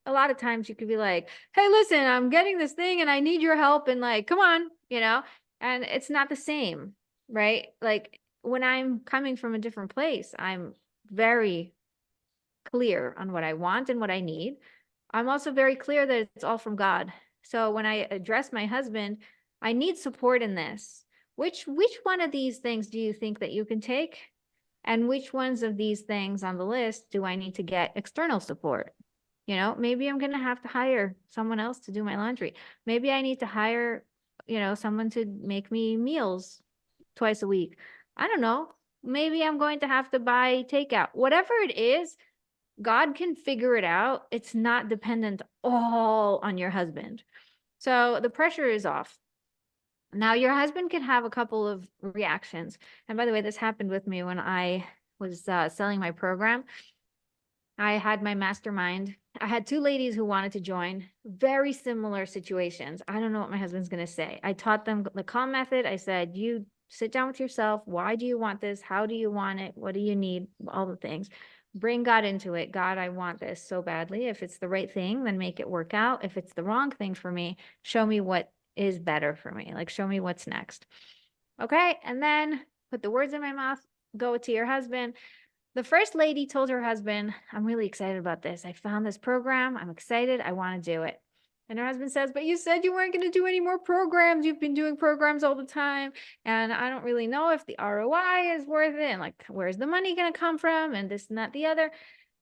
a lot of times you could be like, hey, listen, I'm getting this thing and I need your help, and like, come on, and it's not the same, right? Like, when I'm coming from a different place, I'm very clear on what I want and what I need. I'm also very clear that it's all from God. So when I address my husband, I need support in this. Which one of these things do you think that you can take? And which ones of these things on the list do I need to get external support? Maybe I'm going to have to hire someone else to do my laundry. Maybe I need to hire, someone to make me meals twice a week. I don't know. Maybe I'm going to have to buy takeout. Whatever it is, God can figure it out. It's not dependent all on your husband. So the pressure is off. Now, your husband can have a couple of reactions. And by the way, this happened with me when I was selling my program. I had my mastermind. I had 2 ladies who wanted to join, very similar situations. I don't know what my husband's going to say. I taught them the C.A.L.M method. I said, you sit down with yourself. Why do you want this? How do you want it? What do you need? All the things. Bring God into it. God, I want this so badly. If it's the right thing, then make it work out. If it's the wrong thing for me, show me what is better for me. Like, show me what's next. Okay. And then put the words in my mouth, go to your husband. The first lady told her husband, I'm really excited about this. I found this program. I'm excited. I want to do it. And her husband says, but you said you weren't going to do any more programs. You've been doing programs all the time. And I don't really know if the ROI is worth it. And like, where's the money going to come from? And this and that, the other.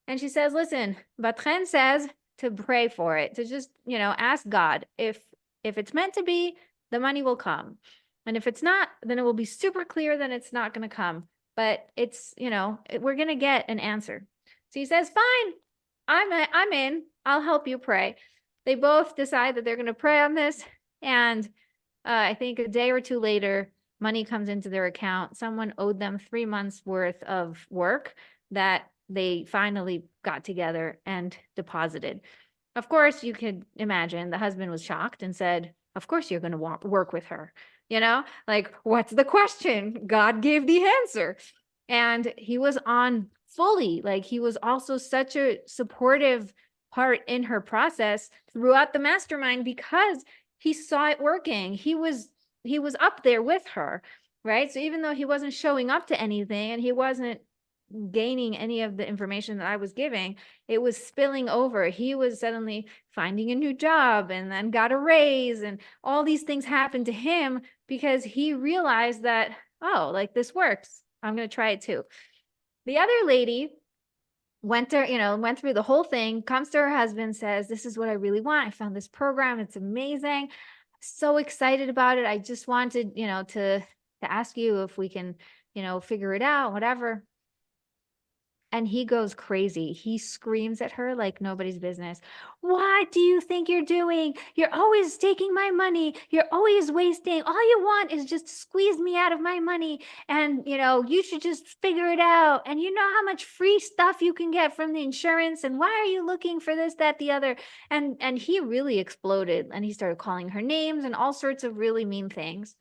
And she says, listen, Bat Chen says to pray for it, to just, ask God if it's meant to be, the money will come. And if it's not, then it will be super clear that it's not going to come. But it's, we're going to get an answer. So he says, fine, I'm in. I'll help you pray. They both decide that they're going to pray on this. And I think a day or two later, money comes into their account. Someone owed them 3 months worth of work that they finally got together and deposited. Of course, you could imagine the husband was shocked and said, of course you're going to work with her. Like, what's the question? God gave the answer. And he was on fully. Like, he was also such a supportive part in her process throughout the mastermind because he saw it working. He was up there with her, right? So even though he wasn't showing up to anything and he wasn't gaining any of the information that I was giving, it was spilling over. He was suddenly finding a new job and then got a raise, and all these things happened to him because he realized that, oh, like, this works. I'm going to try it too. The other lady went through the whole thing, comes to her husband, says, this is what I really want. I found this program. It's amazing. So excited about it. I just wanted, to ask you if we can, figure it out, whatever. And he goes crazy. He screams at her like nobody's business. What do you think you're doing? You're always taking my money. You're always wasting. All you want is just to squeeze me out of my money. And, you should just figure it out. And you know how much free stuff you can get from the insurance. And why are you looking for this, that, the other? And he really exploded. And he started calling her names and all sorts of really mean things.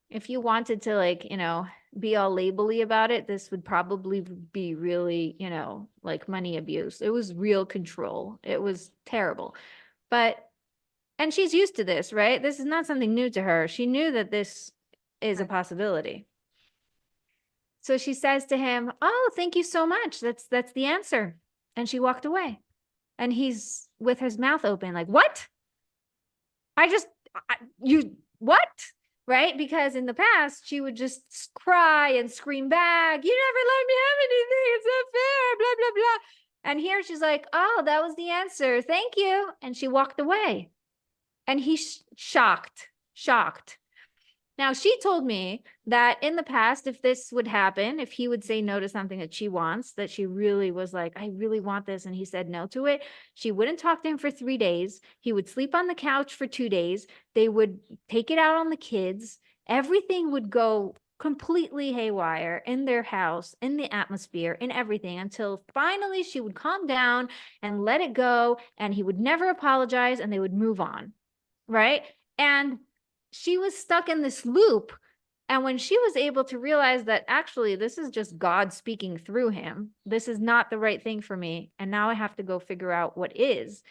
If you wanted to, be all labely about it, this would probably be really, like money abuse. It was real control. It was terrible. And she's used to this, right? This is not something new to her. She knew that this is a possibility. So she says to him, oh, thank you so much. That's the answer. And she walked away. And he's with his mouth open, like, what? What? Right? Because in the past, she would just cry and scream back, you never let me have anything. It's not fair, blah, blah, blah. And here she's like, oh, that was the answer. Thank you. And she walked away. And he's shocked. Now, she told me that in the past, if this would happen, if he would say no to something that she wants, that she really was like, I really want this, and he said no to it, she wouldn't talk to him for 3 days. He would sleep on the couch for 2 days. They would take it out on the kids. Everything would go completely haywire in their house, in the atmosphere, in everything, until finally she would calm down and let it go, and he would never apologize, and they would move on, right? And she was stuck in this loop. And when she was able to realize that actually this is just God speaking through him, this is not the right thing for me, and now I have to go figure out what is,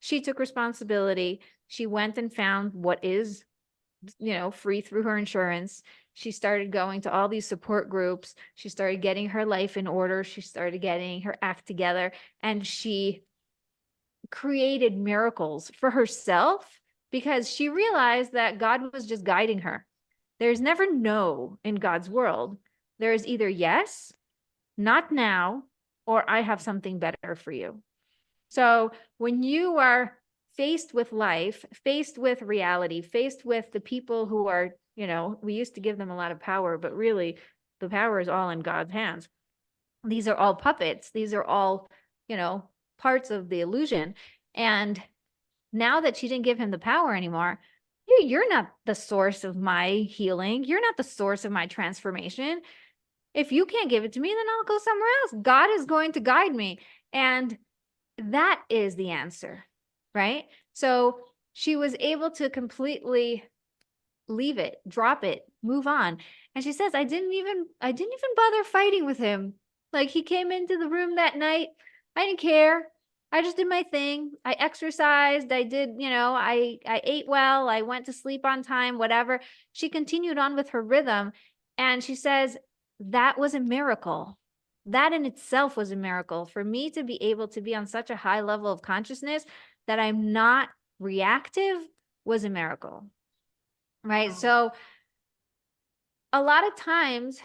she took responsibility. She went and found what is, free through her insurance. She started going to all these support groups. She started getting her life in order. She started getting her act together, and she created miracles for herself because she realized that God was just guiding her. There's never no in God's world. There is either yes, not now, or I have something better for you. So when you are faced with life, faced with reality, faced with the people who are, we used to give them a lot of power, but really the power is all in God's hands. These are all puppets. These are all, parts of the illusion. And now that she didn't give him the power anymore, you're not the source of my healing. You're not the source of my transformation. If you can't give it to me, then I'll go somewhere else. God is going to guide me. And that is the answer, right? So she was able to completely leave it, drop it, move on. And she says, I didn't even bother fighting with him. Like, he came into the room that night. I didn't care. I just did my thing. I exercised. I did, I ate well. I went to sleep on time, whatever. She continued on with her rhythm. And she says, that was a miracle. That in itself was a miracle for me to be able to be on such a high level of consciousness that I'm not reactive was a miracle, right? So a lot of times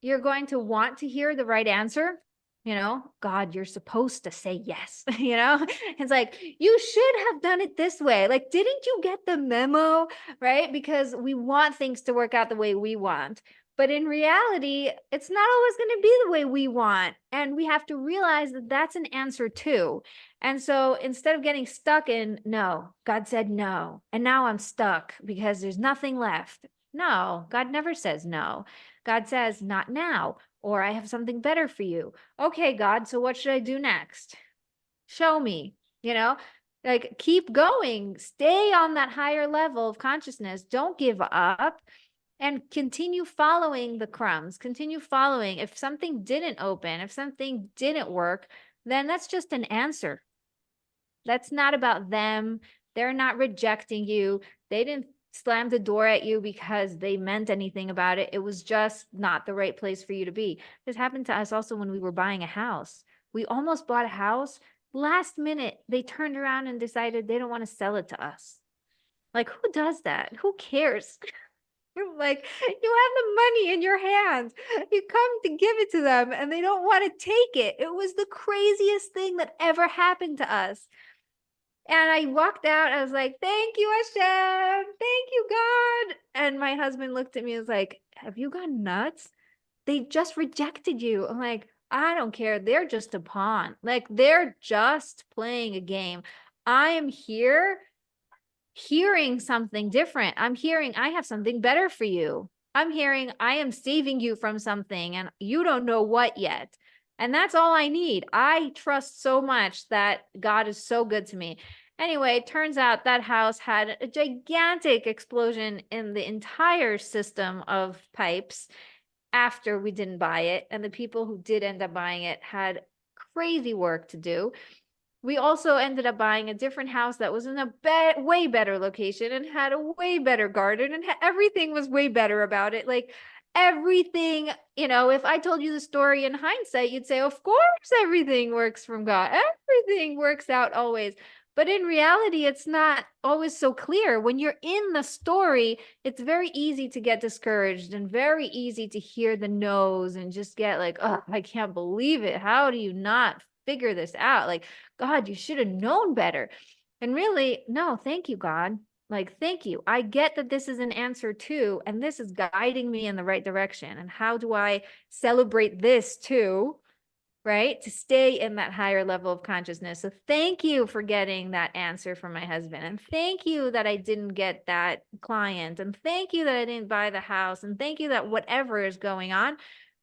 you're going to want to hear the right answer. God, you're supposed to say yes. It's like, you should have done it this way. Like, didn't you get the memo? Right? Because we want things to work out the way we want. But in reality, it's not always going to be the way we want. And we have to realize that that's an answer too. And so instead of getting stuck in, no, God said no. And now I'm stuck because there's nothing left. No, God never says no. God says, not now, or I have something better for you. Okay, God, so what should I do next? Show me, like keep going, stay on that higher level of consciousness. Don't give up and continue following the crumbs, continue following. If something didn't open, if something didn't work, then that's just an answer. That's not about them. They're not rejecting you. They didn't slam the door at you because they meant anything about it. It was just not the right place for you to be. This happened to us also when we were buying a house. We almost bought a house. Last minute, they turned around and decided they don't want to sell it to us. Like, who does that? Who cares? Like, you have the money in your hands. You come to give it to them and they don't want to take it. It was the craziest thing that ever happened to us. And I walked out. I was like, thank you, Hashem. Thank you, God. And my husband looked at me and was like, have you gone nuts? They just rejected you. I'm like, I don't care. They're just a pawn. Like, they're just playing a game. I am here hearing something different. I'm hearing I have something better for you. I'm hearing I am saving you from something and you don't know what yet. And that's all I need. I trust so much that God is so good to me. Anyway, it turns out that house had a gigantic explosion in the entire system of pipes after we didn't buy it. And the people who did end up buying it had crazy work to do. We also ended up buying a different house that was in a way better location and had a way better garden, and everything was way better about it. Like, everything, if I told you the story in hindsight, you'd say, of course, everything works from God. Everything works out always. But in reality, it's not always so clear. When you're in the story, it's very easy to get discouraged and very easy to hear the no's and just get like, oh, I can't believe it. How do you not figure this out? Like, God, you should have known better. And really, no, thank you, God. Like, thank you. I get that this is an answer too, and this is guiding me in the right direction. And how do I celebrate this too? Right? To stay in that higher level of consciousness. So thank you for getting that answer from my husband. And thank you that I didn't get that client. And thank you that I didn't buy the house. And thank you that whatever is going on,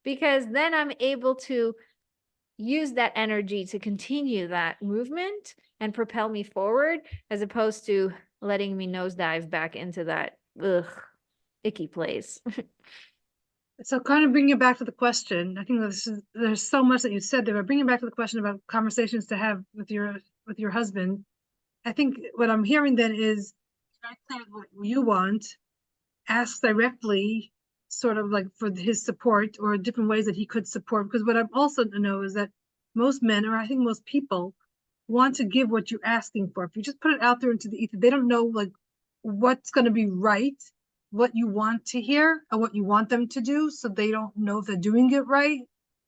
because then I'm able to use that energy to continue that movement and propel me forward, as opposed to letting me nosedive back into that icky place. So kind of bringing it back to the question, I think there's so much that you said there, but bringing back to the question about conversations to have with your husband, I think what I'm hearing then is, what you want, ask directly, sort of like for his support or different ways that he could support. Because what I also know is that most men, or I think most people, want to give what you're asking for. If you just put it out there into the ether, they don't know like what's going to be right, what you want to hear, or what you want them to do. So they don't know if they're doing it right.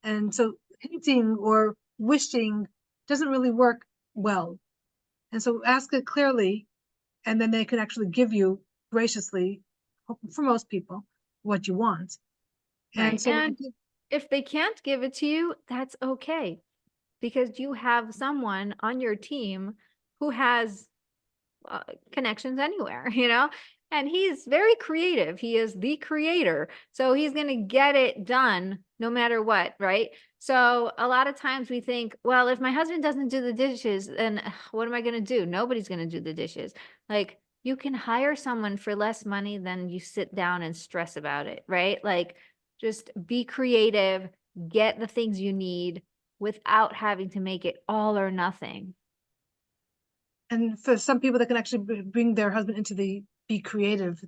And so hinting or wishing doesn't really work well. And so ask it clearly, and then they can actually give you graciously, for most people, what you want. Right. And so And if they can't give it to you, that's okay, because you have someone on your team who has connections anywhere, and he's very creative. He is the creator. So he's going to get it done no matter what. Right. So a lot of times we think, well, if my husband doesn't do the dishes, then what am I going to do? Nobody's going to do the dishes. Like, you can hire someone for less money than you sit down and stress about it. Right. Like, just be creative, get the things you need without having to make it all or nothing. And for some people that can actually bring their husband into the be creative,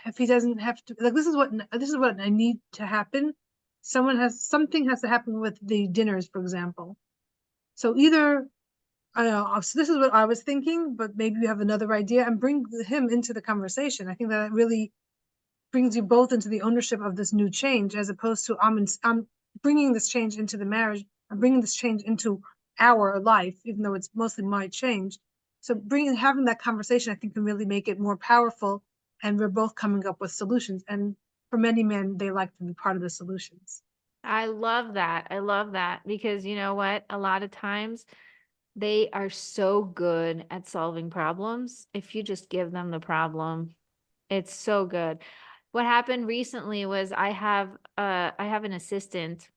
if he doesn't have to, like, this is what I need to happen. Something has to happen with the dinners, for example. So either, I don't know, so this is what I was thinking, but maybe you have another idea, and bring him into the conversation. I think that really brings you both into the ownership of this new change, as opposed to I'm bringing this change into the marriage I'm bringing this change into our life, even though it's mostly my change. So having that conversation, I think, can really make it more powerful, and we're both coming up with solutions. And for many men, they like to be part of the solutions. I love that. I love that because you know what? A lot of times they are so good at solving problems. If you just give them the problem, it's so good. What happened recently was I have an assistant,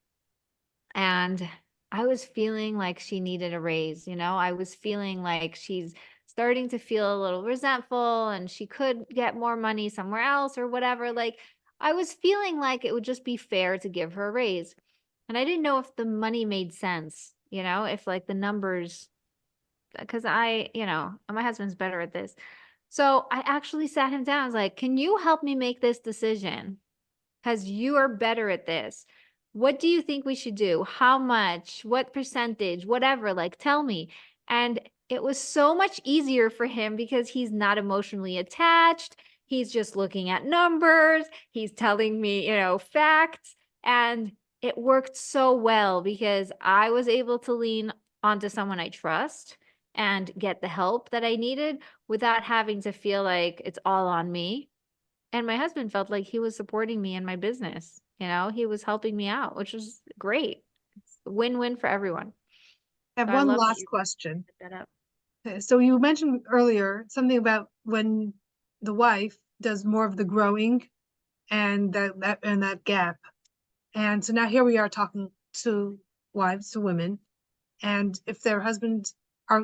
and I was feeling like she needed a raise, you know? I was feeling like she's starting to feel a little resentful and she could get more money somewhere else or whatever. Like I was feeling like it would just be fair to give her a raise. And I didn't know if the money made sense, you know, if like the numbers, because my husband's better at this. So I actually sat him down. I was like, can you help me make this decision? Because you are better at this. What do you think we should do? How much? What percentage? Whatever, like tell me. And it was so much easier for him because he's not emotionally attached. He's just looking at numbers. He's telling me, facts. And it worked so well because I was able to lean onto someone I trust and get the help that I needed without having to feel like it's all on me. And my husband felt like he was supporting me in my business. He was helping me out, which was great. It's a win-win for everyone. I have So I one love that last you question. set that up. Okay, so you mentioned earlier something about when the wife does more of the growing and that gap. And so now here we are talking to wives, to women, and if their husbands are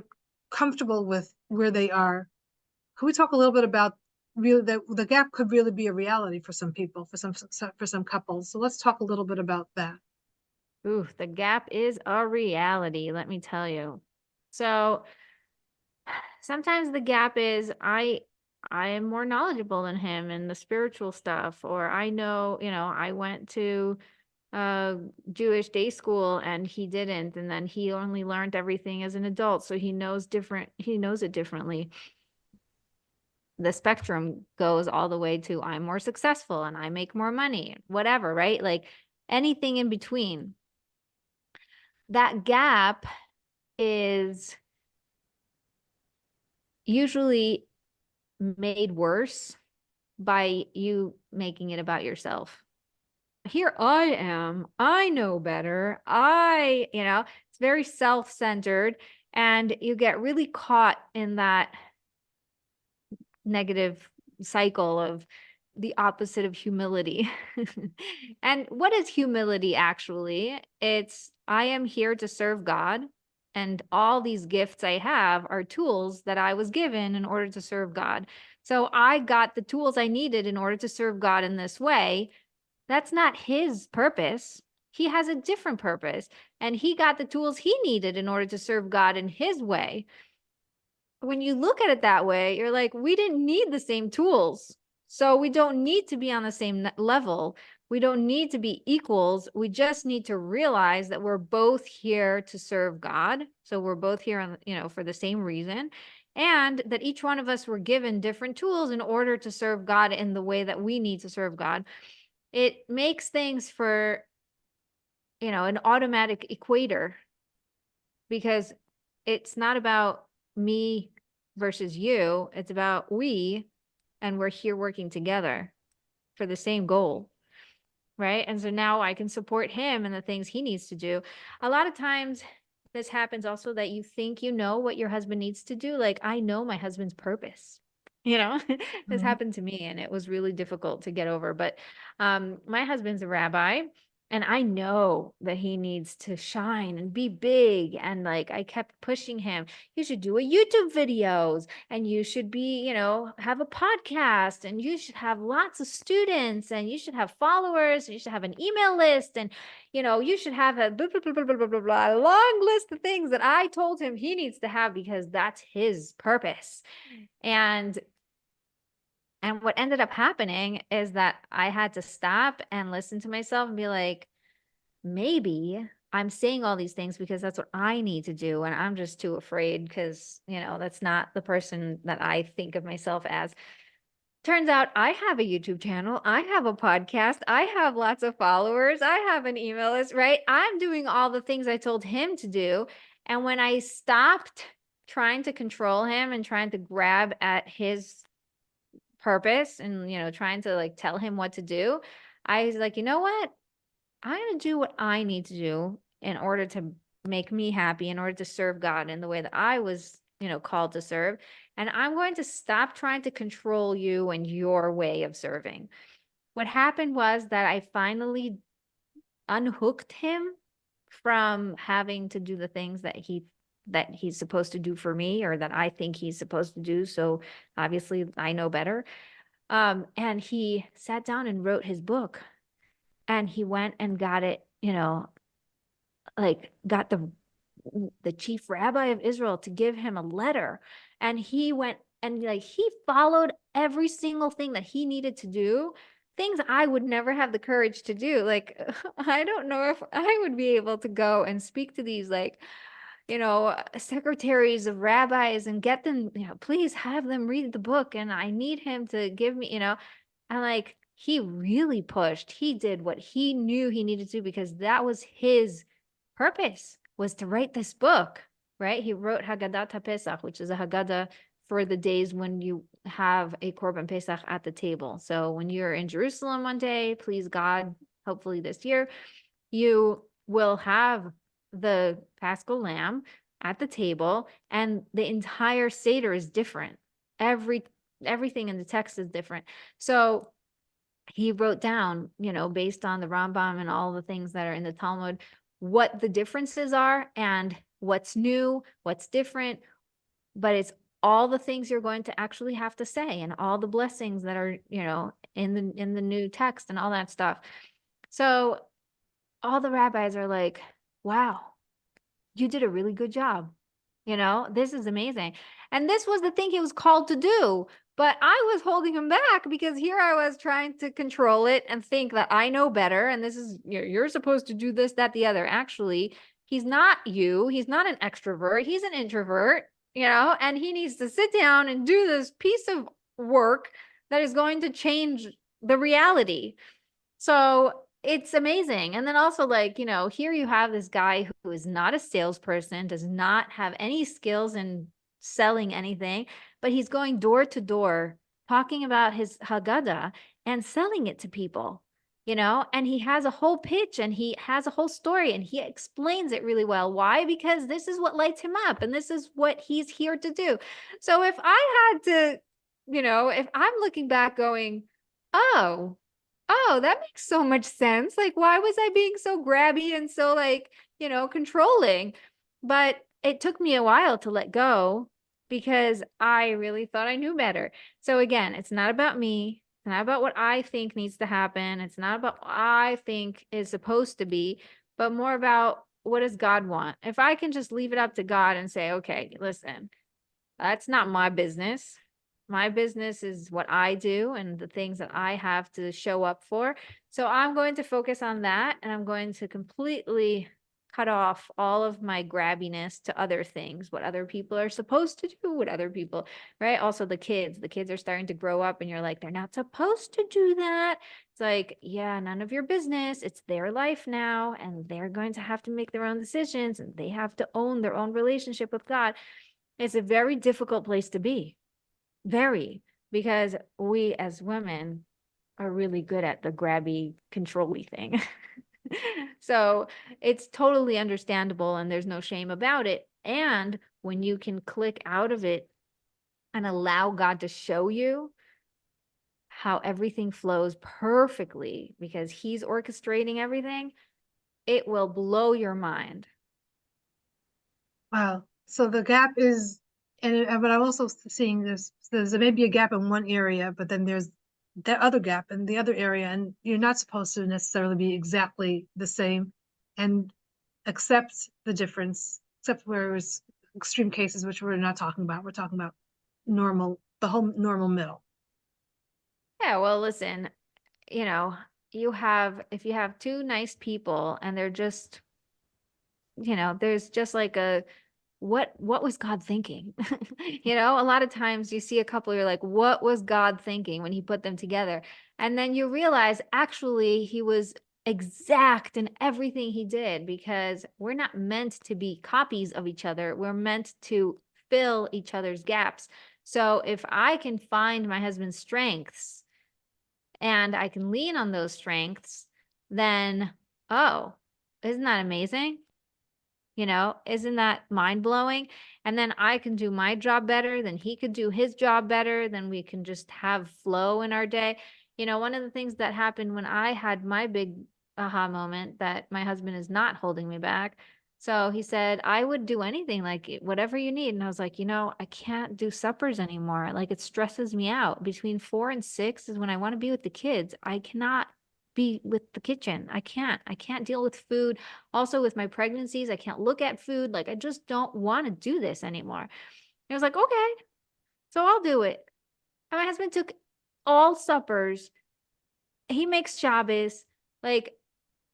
comfortable with where they are, could we talk a little bit about really the gap could really be a reality for some people, for some couples. So let's talk a little bit about that. Ooh, the gap is a reality, let me tell you. So sometimes the gap is I am more knowledgeable than him in the spiritual stuff, or I know, I went to Jewish day school and he didn't, and then he only learned everything as an adult, so he knows it differently. The spectrum goes all the way to I'm more successful and I make more money, whatever, right? Like anything in between. That gap is usually made worse by you making it about yourself. Here I am. I know better. It's very self-centered, and you get really caught in that negative cycle of the opposite of humility. And what is humility actually? It's I am here to serve God, and all these gifts I have are tools that I was given in order to serve God. So I got the tools I needed in order to serve God in this way. That's not his purpose. He has a different purpose, and he got the tools he needed in order to serve God in his way. When you look at it that way, you're like, we didn't need the same tools. So we don't need to be on the same level. We don't need to be equals. We just need to realize that we're both here to serve God. So we're both here for the same reason. And that each one of us were given different tools in order to serve God in the way that we need to serve God. It makes things for, an automatic equator, because it's not about me versus you. It's about we, and we're here working together for the same goal. Right. And so now I can support him in the things he needs to do. A lot of times this happens also that you think you know what your husband needs to do. Like, I know my husband's purpose. This Mhm. happened to me and it was really difficult to get over. But my husband's a rabbi, and I know that he needs to shine and be big. And like, I kept pushing him, you should do a YouTube videos, and you should be, have a podcast, and you should have lots of students, and you should have followers, and you should have an email list, and, you should have a blah, blah, blah, blah, blah, blah, blah, blah, a long list of things that I told him he needs to have because that's his purpose. And what ended up happening is that I had to stop and listen to myself and be like, maybe I'm saying all these things because that's what I need to do. And I'm just too afraid because, that's not the person that I think of myself as. turns out I have a YouTube channel. I have a podcast. I have lots of followers. I have an email list, right? I'm doing all the things I told him to do. And when I stopped trying to control him and trying to grab at his purpose and, trying to like tell him what to do, I was like, you know what? I'm going to do what I need to do in order to make me happy, in order to serve God in the way that I was, called to serve. And I'm going to stop trying to control you and your way of serving. What happened was that I finally unhooked him from having to do the things that he's supposed to do for me, or that I think he's supposed to do. So obviously I know better. And he sat down and wrote his book, and he went and got it, like got the chief rabbi of Israel to give him a letter. And he went and like he followed every single thing that he needed to do, things I would never have the courage to do. Like, I don't know if I would be able to go and speak to these like, secretaries of rabbis and get them, please have them read the book. And I need him to give me, and like, he really pushed. He did what he knew he needed to do, because that was his purpose, was to write this book, right? He wrote Haggadah HaPesach, which is a Haggadah for the days when you have a Korban Pesach at the table. So when you're in Jerusalem one day, please God, hopefully this year, you will have the Paschal lamb at the table, and the entire Seder is different. Everything in the text is different. So he wrote down, based on the Rambam and all the things that are in the Talmud, what the differences are and what's new, what's different. But it's all the things you're going to actually have to say, and all the blessings that are, in the new text and all that stuff. So all the rabbis are like, wow, you did a really good job. This is amazing. And this was the thing he was called to do. But I was holding him back, because here I was trying to control it and think that I know better. And this is, you're supposed to do this, that, the other. Actually, he's not you. He's not an extrovert. He's an introvert, and he needs to sit down and do this piece of work that is going to change the reality. So it's amazing. And then also, like, here you have this guy who is not a salesperson, does not have any skills in selling anything, but he's going door to door talking about his Haggadah and selling it to people, and he has a whole pitch and he has a whole story and he explains it really well. Why? Because this is what lights him up and this is what he's here to do. So if I had to, if I'm looking back going, oh, that makes so much sense. Like, why was I being so grabby and so like, controlling? But it took me a while to let go, because I really thought I knew better. So again, it's not about me. It's not about what I think needs to happen. It's not about what I think is supposed to be, but more about, what does God want? If I can just leave it up to God and say, okay, listen, that's not my business. My business is what I do and the things that I have to show up for. So I'm going to focus on that, and I'm going to completely cut off all of my grabbiness to other things, what other people are supposed to do, what other people, right? Also the kids are starting to grow up, and you're like, they're not supposed to do that. It's like, yeah, none of your business. It's their life now, and they're going to have to make their own decisions, and they have to own their own relationship with God. It's a very difficult place to be. Very, because we as women are really good at the grabby, control-y thing. So it's totally understandable, and there's no shame about it. And when you can click out of it and allow God to show you how everything flows perfectly, because he's orchestrating everything, it will blow your mind. Wow. So the gap is, but I'm also seeing there's maybe a gap in one area, but then there's that other gap in the other area, and you're not supposed to necessarily be exactly the same, and accept the difference, except where it's extreme cases, which we're not talking about. We're talking about the whole normal middle. Yeah, well, listen, if you have two nice people and they're just, there's just like a what was God thinking? You know, a lot of times you see a couple, you're like, what was God thinking when he put them together? And then you realize actually he was exact in everything he did, because we're not meant to be copies of each other. We're meant to fill each other's gaps. So if I can find my husband's strengths and I can lean on those strengths, then, oh, isn't that amazing? You know, isn't that mind blowing? And then I can do my job better, then he could do his job better, then we can just have flow in our day. You know, one of the things that happened when I had my big aha moment that my husband is not holding me back. So he said, I would do anything, like whatever you need. And I was like, you know, I can't do suppers anymore. Like it stresses me out. Between 4 and 6 is when I want to be with the kids. I cannot be with the kitchen. I can't deal with food. Also with my pregnancies, I can't look at food. Like I just don't want to do this anymore. And I was like, okay, so I'll do it. And my husband took all suppers. He makes Shabbos. Like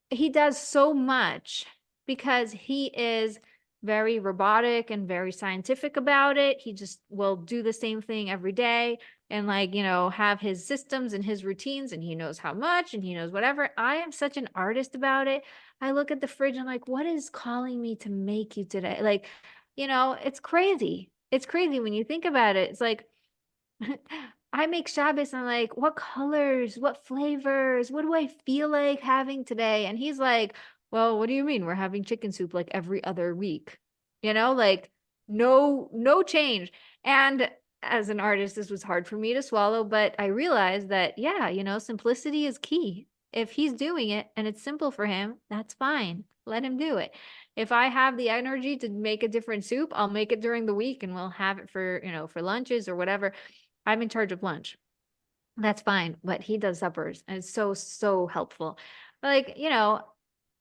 he does so much because he is very robotic and very scientific about it. He just will do the same thing every day and, like, you know, have his systems and his routines, and he knows how much and he knows whatever. I am such an artist about it. I look at the fridge and I'm like, what is calling me to make you today? Like, you know, it's crazy. It's crazy when you think about it. It's like I make Shabbos and I'm like, what colors, what flavors, what do I feel like having today? And he's like, well, what do you mean? We're having chicken soup like every other week. You know, like no change. And as an artist, this was hard for me to swallow, but I realized that, yeah, you know, simplicity is key. If he's doing it and it's simple for him, that's fine. Let him do it. If I have the energy to make a different soup, I'll make it during the week and we'll have it for, you know, for lunches or whatever. I'm in charge of lunch. That's fine, but he does suppers, and it's so, so helpful. Like, you know,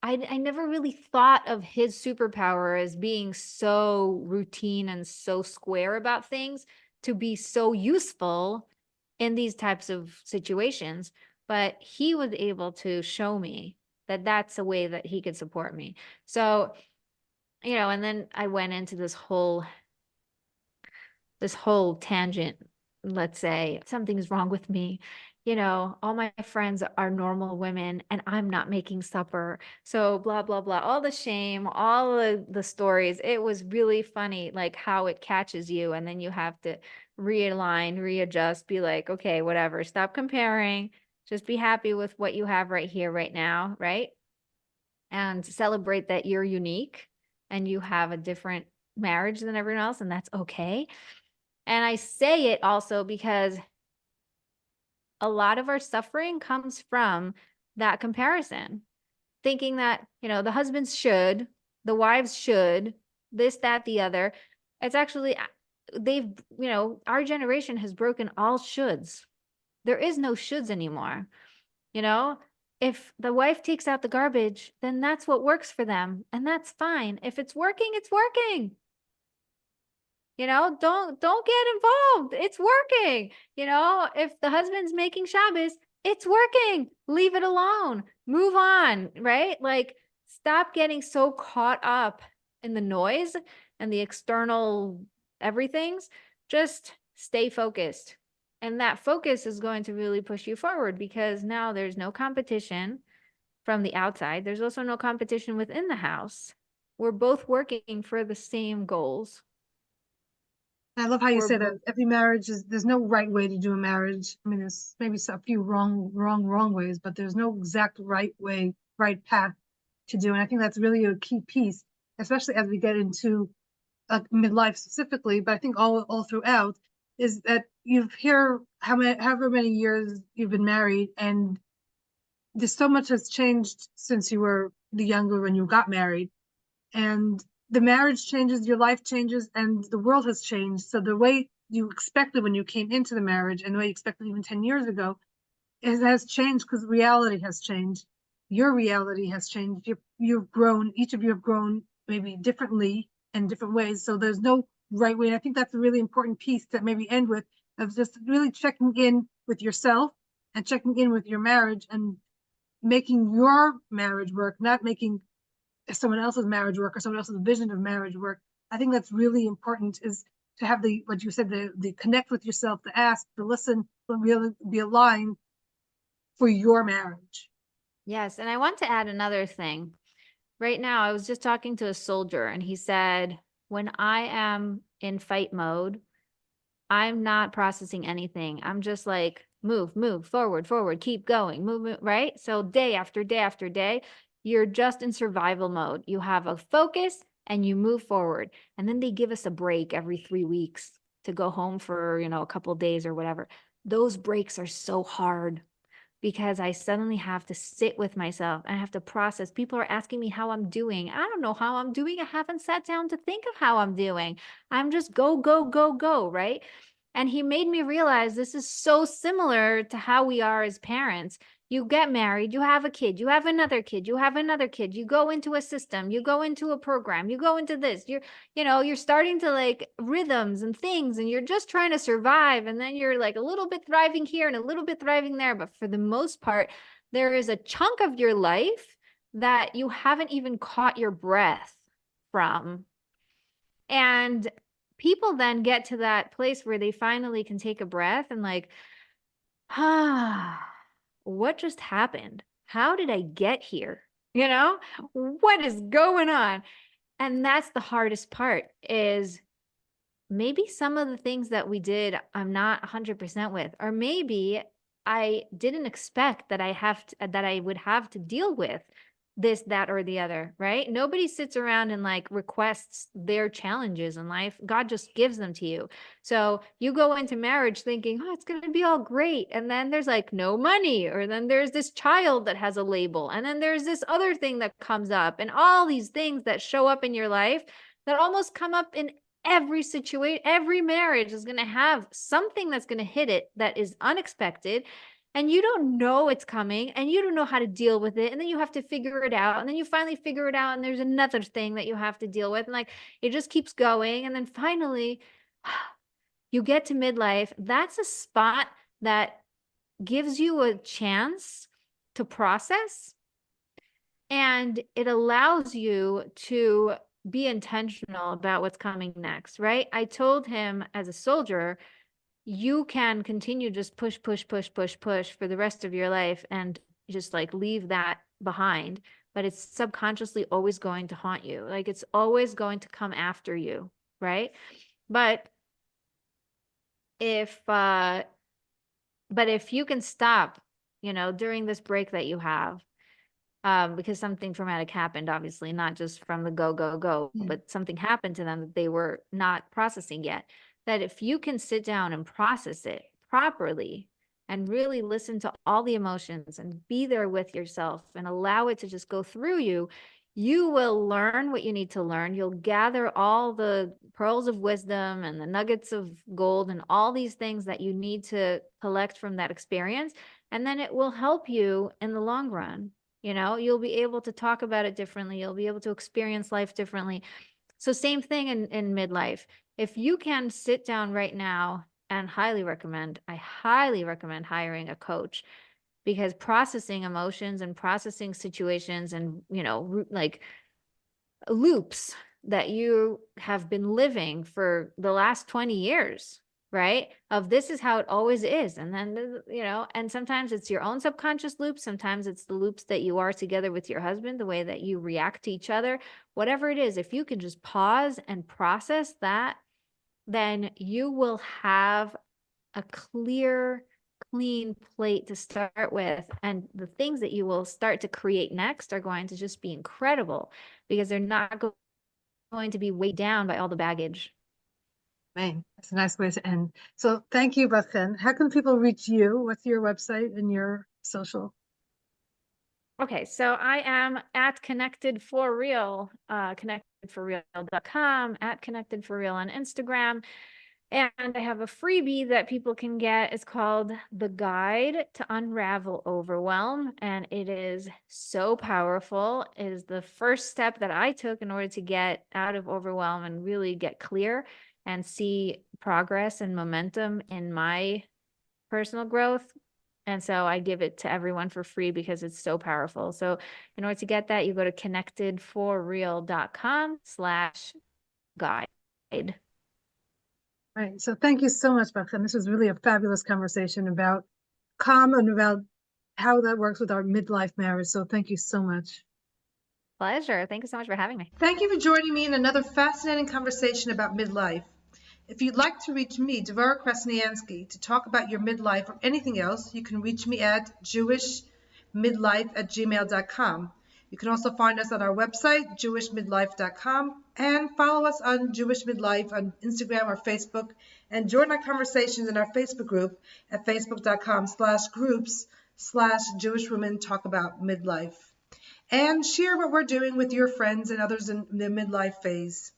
I never really thought of his superpower as being so routine and so square about things to be so useful in these types of situations, but he was able to show me that that's a way that he could support me. So, you know, and then I went into this whole tangent. Let's say something's wrong with me. You know, all my friends are normal women and I'm not making supper. So blah, blah, blah, all the shame, all the stories. It was really funny, like how it catches you. And then you have to realign, readjust, be like, okay, whatever, stop comparing. Just be happy with what you have right here, right now, right? And celebrate that you're unique and you have a different marriage than everyone else, and that's okay. And I say it also because a lot of our suffering comes from that comparison, thinking that, you know, the husbands should, the wives should, this, that, the other. It's actually, they've, you know, our generation has broken all shoulds. There is no shoulds anymore. You know, if the wife takes out the garbage, then that's what works for them. And that's fine. If it's working, it's working. You know, don't get involved. It's working. You know, if the husband's making Shabbos, it's working. Leave it alone. Move on, right? Like stop getting so caught up in the noise and the external everything's. Just stay focused. And that focus is going to really push you forward, because now there's no competition from the outside. There's also no competition within the house. We're both working for the same goals. I love how you We're say that every marriage there's no right way to do a marriage. I mean, there's maybe a few wrong ways, but there's no exact right way, right path to do. And I think that's really a key piece, especially as we get into midlife specifically, but I think all throughout, is that you've here however many years you've been married, and there's so much has changed since you were the younger when you got married, and the marriage changes, your life changes, and the world has changed. So the way you expected when you came into the marriage and the way you expected even 10 years ago, it has changed because reality has changed. Your reality has changed. You've grown, each of you have grown maybe differently in different ways. So there's no right way. And I think that's a really important piece to maybe end with, of just really checking in with yourself and checking in with your marriage and making your marriage work, not making someone else's marriage work or someone else's vision of marriage work, I think that's really important, is to have what you said, the connect with yourself, to ask, to listen, to really be aligned for your marriage. Yes. And I want to add another thing. Right now, I was just talking to a soldier and he said, when I am in fight mode, I'm not processing anything. I'm just like, move, forward, keep going, move, right? So day after day after day, you're just in survival mode. You have a focus and you move forward. And then they give us a break every 3 weeks to go home for, a couple of days or whatever. Those breaks are so hard because I suddenly have to sit with myself. I have to process. People are asking me how I'm doing. I don't know how I'm doing. I haven't sat down to think of how I'm doing. I'm just go, go, go, go, right? And he made me realize this is so similar to how we are as parents. You get married, you have a kid, you have another kid, you have another kid, you go into a system, you go into a program, you go into this, you're starting to like rhythms and things, and you're just trying to survive. And then you're like a little bit thriving here and a little bit thriving there. But for the most part, there is a chunk of your life that you haven't even caught your breath from. And people then get to that place where they finally can take a breath and like, what just happened? How did I get here? What is going on? And that's the hardest part, is maybe some of the things that we did, I'm not 100% with, or maybe I didn't expect that that I would have to deal with this, that, or the other, right? Nobody sits around and like requests their challenges in life. God just gives them to you. So you go into marriage thinking, oh, it's going to be all great. And then there's like no money, or then there's this child that has a label. And then there's this other thing that comes up, and all these things that show up in your life that almost come up in every situation. Every marriage is going to have something that's going to hit it that is unexpected, and you don't know it's coming, and you don't know how to deal with it. And then you have to figure it out. And then you finally figure it out, and there's another thing that you have to deal with. And like, it just keeps going. And then finally, you get to midlife. That's a spot that gives you a chance to process, and it allows you to be intentional about what's coming next, right? I told him, as a soldier, you can continue just push for the rest of your life and just like leave that behind, but it's subconsciously always going to haunt you. Like, it's always going to come after you, right? But if you can stop, during this break that you have, because something traumatic happened, obviously, not just from the go, go, go, but something happened to them that they were not processing yet. That if you can sit down and process it properly and really listen to all the emotions and be there with yourself and allow it to just go through you, you will learn what you need to learn. You'll gather all the pearls of wisdom and the nuggets of gold and all these things that you need to collect from that experience. And then it will help you in the long run. You'll be able to talk about it differently. You'll be able to experience life differently. So same thing in midlife. If you can sit down right now, and I highly recommend hiring a coach, because processing emotions and processing situations and, like loops that you have been living for the last 20 years, right? Of this is how it always is. And then, and sometimes it's your own subconscious loops. Sometimes it's the loops that you are together with your husband, the way that you react to each other, whatever it is. If you can just pause and process that, then you will have a clear, clean plate to start with. And the things that you will start to create next are going to just be incredible, because they're not going to be weighed down by all the baggage. Man, that's a nice way to end. So thank you, Bat Chen. How can people reach you? What's your website and your social? Okay, so I am at Connected for Real, connectedforreal.com, at Connected for Real on Instagram. And I have a freebie that people can get. It's called The Guide to Unravel Overwhelm. And it is so powerful. It is the first step that I took in order to get out of overwhelm and really get clear and see progress and momentum in my personal growth. And so I give it to everyone for free because it's so powerful. So in order to get that, you go to connectedforreal.com/ guide. Right. So thank you so much, Bat Chen. This was really a fabulous conversation about C.A.L.M and about how that works with our midlife marriage. So thank you so much. Pleasure. Thank you so much for having me. Thank you for joining me in another fascinating conversation about midlife. If you'd like to reach me, Devora Krasnianski, to talk about your midlife or anything else, you can reach me at jewishmidlife@gmail.com. You can also find us on our website, jewishmidlife.com, and follow us on Jewish Midlife on Instagram or Facebook, and join our conversations in our Facebook group at facebook.com/groups/Jewish Women Talk About Midlife. And share what we're doing with your friends and others in the midlife phase.